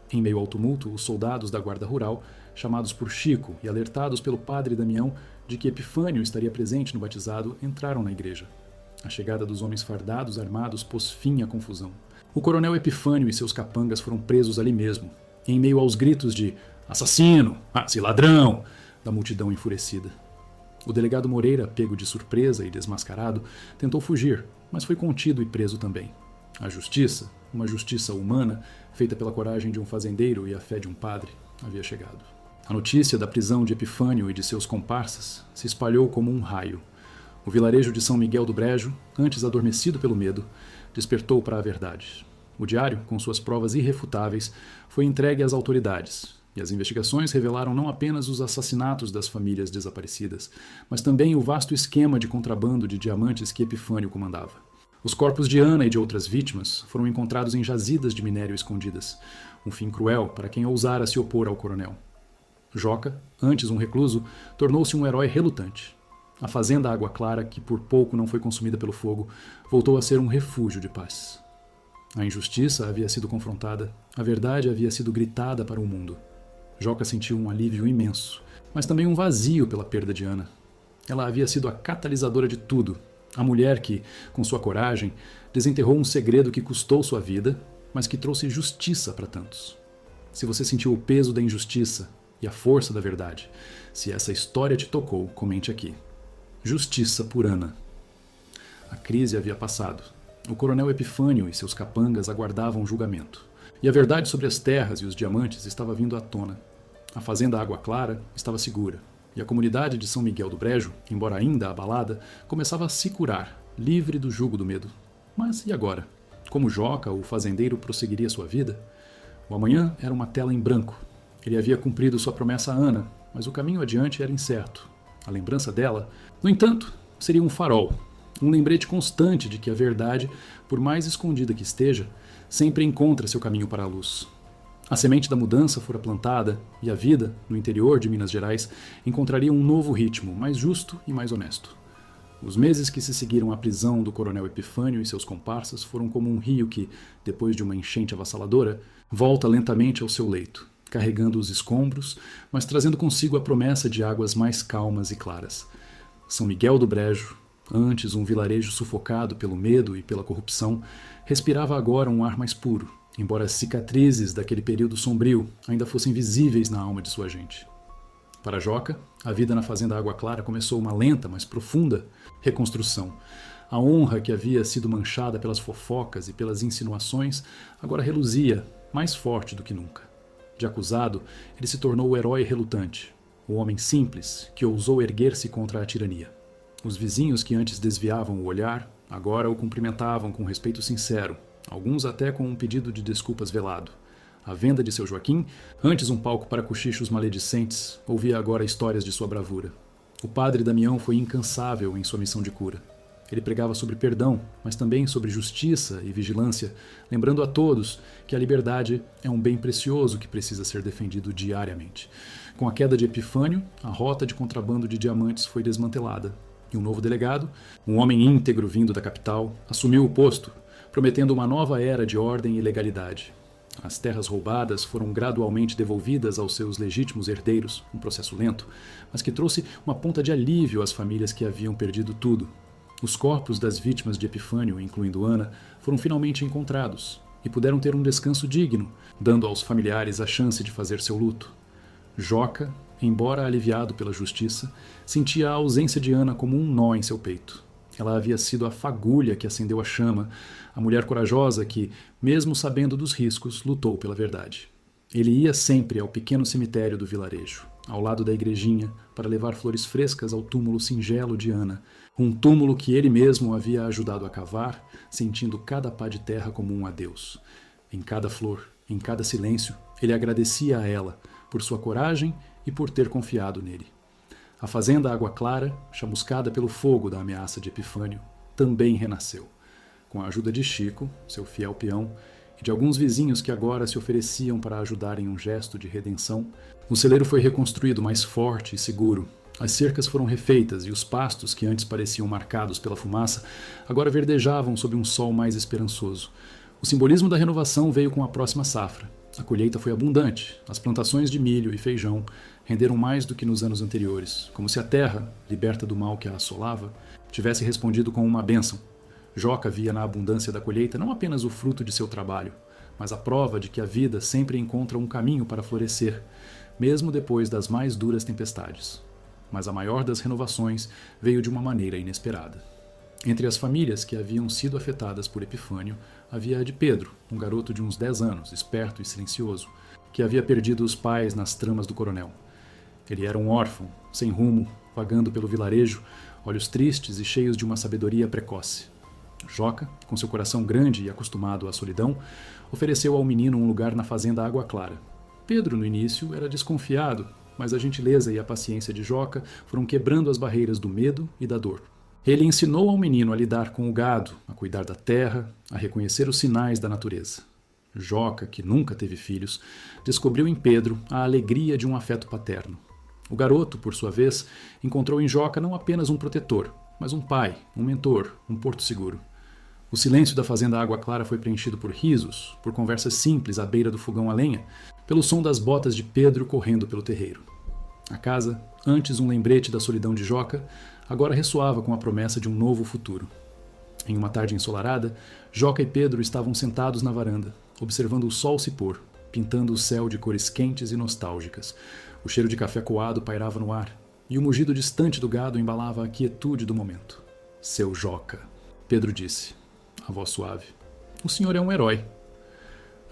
[SPEAKER 1] Em meio ao tumulto, os soldados da guarda rural, chamados por Chico e alertados pelo padre Damião de que Epifânio estaria presente no batizado, entraram na igreja. A chegada dos homens fardados armados pôs fim à confusão. O coronel Epifânio e seus capangas foram presos ali mesmo, em meio aos gritos de "assassino! Se ladrão!" da multidão enfurecida. O delegado Moreira, pego de surpresa e desmascarado, tentou fugir, mas foi contido e preso também. A justiça, uma justiça humana, feita pela coragem de um fazendeiro e a fé de um padre, havia chegado. A notícia da prisão de Epifânio e de seus comparsas se espalhou como um raio. O vilarejo de São Miguel do Brejo, antes adormecido pelo medo, despertou para a verdade. O diário, com suas provas irrefutáveis, foi entregue às autoridades, E as investigações revelaram não apenas os assassinatos das famílias desaparecidas, mas também o vasto esquema de contrabando de diamantes que Epifânio comandava. Os corpos de Ana e de outras vítimas foram encontrados em jazidas de minério escondidas, um fim cruel para quem ousara se opor ao coronel. Joca, antes um recluso, tornou-se um herói relutante. A fazenda Água Clara, que por pouco não foi consumida pelo fogo, voltou a ser um refúgio de paz. A injustiça havia sido confrontada, a verdade havia sido gritada para o mundo. Joca sentiu um alívio imenso, mas também um vazio pela perda de Ana. Ela havia sido a catalisadora de tudo, a mulher que, com sua coragem, desenterrou um segredo que custou sua vida, mas que trouxe justiça para tantos. Se você sentiu o peso da injustiça e a força da verdade, se essa história te tocou, comente aqui. Justiça por Ana. A crise havia passado. O coronel Epifânio e seus capangas aguardavam julgamento. E a verdade sobre as terras e os diamantes estava vindo à tona. A fazenda Água Clara estava segura. E a comunidade de São Miguel do Brejo, embora ainda abalada, começava a se curar, livre do jugo do medo. Mas e agora? Como Joca, o fazendeiro, prosseguiria sua vida? O amanhã era uma tela em branco. Ele havia cumprido sua promessa a Ana, mas o caminho adiante era incerto. A lembrança dela, no entanto, seria um farol, um lembrete constante de que a verdade, por mais escondida que esteja, sempre encontra seu caminho para a luz. A semente da mudança fora plantada e a vida, no interior de Minas Gerais, encontraria um novo ritmo, mais justo e mais honesto. Os meses que se seguiram à prisão do coronel Epifânio e seus comparsas foram como um rio que, depois de uma enchente avassaladora, volta lentamente ao seu leito, carregando os escombros, mas trazendo consigo a promessa de águas mais calmas e claras. São Miguel do Brejo, antes um vilarejo sufocado pelo medo e pela corrupção, respirava agora um ar mais puro, embora as cicatrizes daquele período sombrio ainda fossem visíveis na alma de sua gente. Para Joca, a vida na fazenda Água Clara começou uma lenta, mas profunda reconstrução. A honra que havia sido manchada pelas fofocas e pelas insinuações agora reluzia, mais forte do que nunca. De acusado, ele se tornou o herói relutante, o homem simples que ousou erguer-se contra a tirania. Os vizinhos que antes desviavam o olhar, agora o cumprimentavam com respeito sincero, alguns até com um pedido de desculpas velado. A venda de seu Joaquim, antes um palco para cochichos maledicentes, ouvia agora histórias de sua bravura. O padre Damião foi incansável em sua missão de cura. Ele pregava sobre perdão, mas também sobre justiça e vigilância, lembrando a todos que a liberdade é um bem precioso que precisa ser defendido diariamente. Com a queda de Epifânio, a rota de contrabando de diamantes foi desmantelada, e um novo delegado, um homem íntegro vindo da capital, assumiu o posto, prometendo uma nova era de ordem e legalidade. As terras roubadas foram gradualmente devolvidas aos seus legítimos herdeiros, um processo lento, mas que trouxe uma ponta de alívio às famílias que haviam perdido tudo. Os corpos das vítimas de Epifânio, incluindo Ana, foram finalmente encontrados e puderam ter um descanso digno, dando aos familiares a chance de fazer seu luto. Joca, embora aliviado pela justiça, sentia a ausência de Ana como um nó em seu peito. Ela havia sido a fagulha que acendeu a chama, a mulher corajosa que, mesmo sabendo dos riscos, lutou pela verdade. Ele ia sempre ao pequeno cemitério do vilarejo, ao lado da igrejinha, para levar flores frescas ao túmulo singelo de Ana, um túmulo que ele mesmo havia ajudado a cavar, sentindo cada pá de terra como um adeus. Em cada flor, em cada silêncio, ele agradecia a ela por sua coragem e por ter confiado nele. A fazenda Água Clara, chamuscada pelo fogo da ameaça de Epifânio, também renasceu. Com a ajuda de Chico, seu fiel peão, e de alguns vizinhos que agora se ofereciam para ajudar em um gesto de redenção, o celeiro foi reconstruído mais forte e seguro. As cercas foram refeitas e os pastos, que antes pareciam marcados pela fumaça, agora verdejavam sob um sol mais esperançoso. O simbolismo da renovação veio com a próxima safra. A colheita foi abundante. As plantações de milho e feijão renderam mais do que nos anos anteriores, como se a terra, liberta do mal que a assolava, tivesse respondido com uma bênção. Joca via na abundância da colheita não apenas o fruto de seu trabalho, mas a prova de que a vida sempre encontra um caminho para florescer, mesmo depois das mais duras tempestades. Mas a maior das renovações veio de uma maneira inesperada. Entre as famílias que haviam sido afetadas por Epifânio, havia a de Pedro, um garoto de uns 10 anos, esperto e silencioso, que havia perdido os pais nas tramas do coronel. Ele era um órfão, sem rumo, vagando pelo vilarejo, olhos tristes e cheios de uma sabedoria precoce. Joca, com seu coração grande e acostumado à solidão, ofereceu ao menino um lugar na fazenda Água Clara. Pedro, no início, era desconfiado, mas a gentileza e a paciência de Joca foram quebrando as barreiras do medo e da dor. Ele ensinou ao menino a lidar com o gado, a cuidar da terra, a reconhecer os sinais da natureza. Joca, que nunca teve filhos, descobriu em Pedro a alegria de um afeto paterno. O garoto, por sua vez, encontrou em Joca não apenas um protetor, mas um pai, um mentor, um porto seguro. O silêncio da fazenda Água Clara foi preenchido por risos, por conversas simples à beira do fogão a lenha, pelo som das botas de Pedro correndo pelo terreiro. A casa, antes um lembrete da solidão de Joca, agora ressoava com a promessa de um novo futuro. Em uma tarde ensolarada, Joca e Pedro estavam sentados na varanda, observando o sol se pôr, pintando o céu de cores quentes e nostálgicas. O cheiro de café coado pairava no ar, e o mugido distante do gado embalava a quietude do momento. Seu Joca, Pedro disse, a voz suave. O senhor é um herói.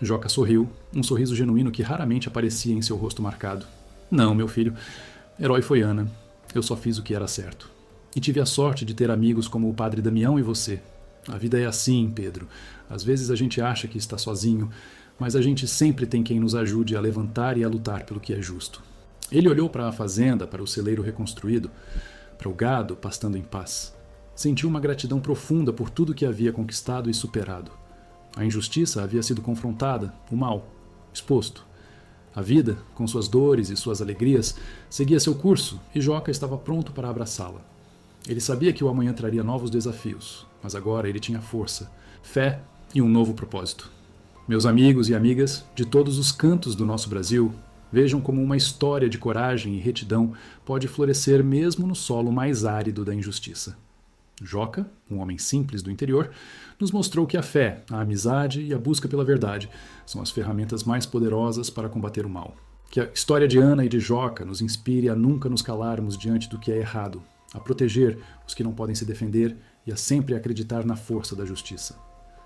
[SPEAKER 1] Joca sorriu, um sorriso genuíno que raramente aparecia em seu rosto marcado. Não, meu filho, herói foi Ana. Eu só fiz o que era certo. E tive a sorte de ter amigos como o padre Damião e você. A vida é assim, Pedro. Às vezes a gente acha que está sozinho, mas a gente sempre tem quem nos ajude a levantar e a lutar pelo que é justo. Ele olhou para a fazenda, para o celeiro reconstruído, para o gado pastando em paz. Sentiu uma gratidão profunda por tudo que havia conquistado e superado. A injustiça havia sido confrontada, o mal, exposto. A vida, com suas dores e suas alegrias, seguia seu curso e Joca estava pronto para abraçá-la. Ele sabia que o amanhã traria novos desafios, mas agora ele tinha força, fé e um novo propósito. Meus amigos e amigas, de todos os cantos do nosso Brasil, vejam como uma história de coragem e retidão pode florescer mesmo no solo mais árido da injustiça. Joca, um homem simples do interior, nos mostrou que a fé, a amizade e a busca pela verdade são as ferramentas mais poderosas para combater o mal. Que a história de Ana e de Joca nos inspire a nunca nos calarmos diante do que é errado, a proteger os que não podem se defender e a sempre acreditar na força da justiça.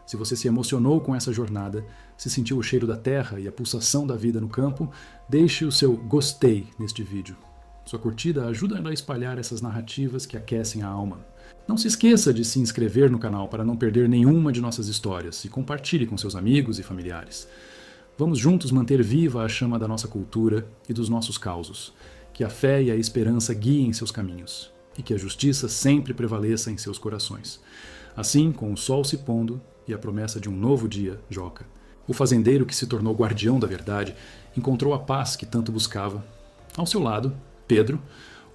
[SPEAKER 1] Se você se emocionou com essa jornada, se sentiu o cheiro da terra e a pulsação da vida no campo, deixe o seu gostei neste vídeo. Sua curtida ajuda a espalhar essas narrativas que aquecem a alma. Não se esqueça de se inscrever no canal para não perder nenhuma de nossas histórias e compartilhe com seus amigos e familiares. Vamos juntos manter viva a chama da nossa cultura e dos nossos causos. Que a fé e a esperança guiem seus caminhos e que a justiça sempre prevaleça em seus corações. Assim, com o sol se pondo e a promessa de um novo dia, Joca, o fazendeiro que se tornou guardião da verdade, encontrou a paz que tanto buscava. Ao seu lado, Pedro,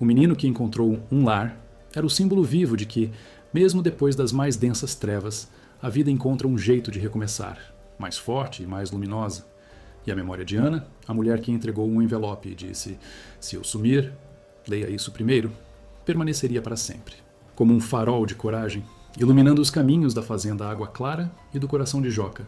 [SPEAKER 1] o menino que encontrou um lar, era o símbolo vivo de que, mesmo depois das mais densas trevas, a vida encontra um jeito de recomeçar, mais forte e mais luminosa. E a memória de Ana, a mulher que entregou um envelope e disse: se eu sumir, leia isso primeiro, permaneceria para sempre. Como um farol de coragem, iluminando os caminhos da fazenda Água Clara e do coração de Joca,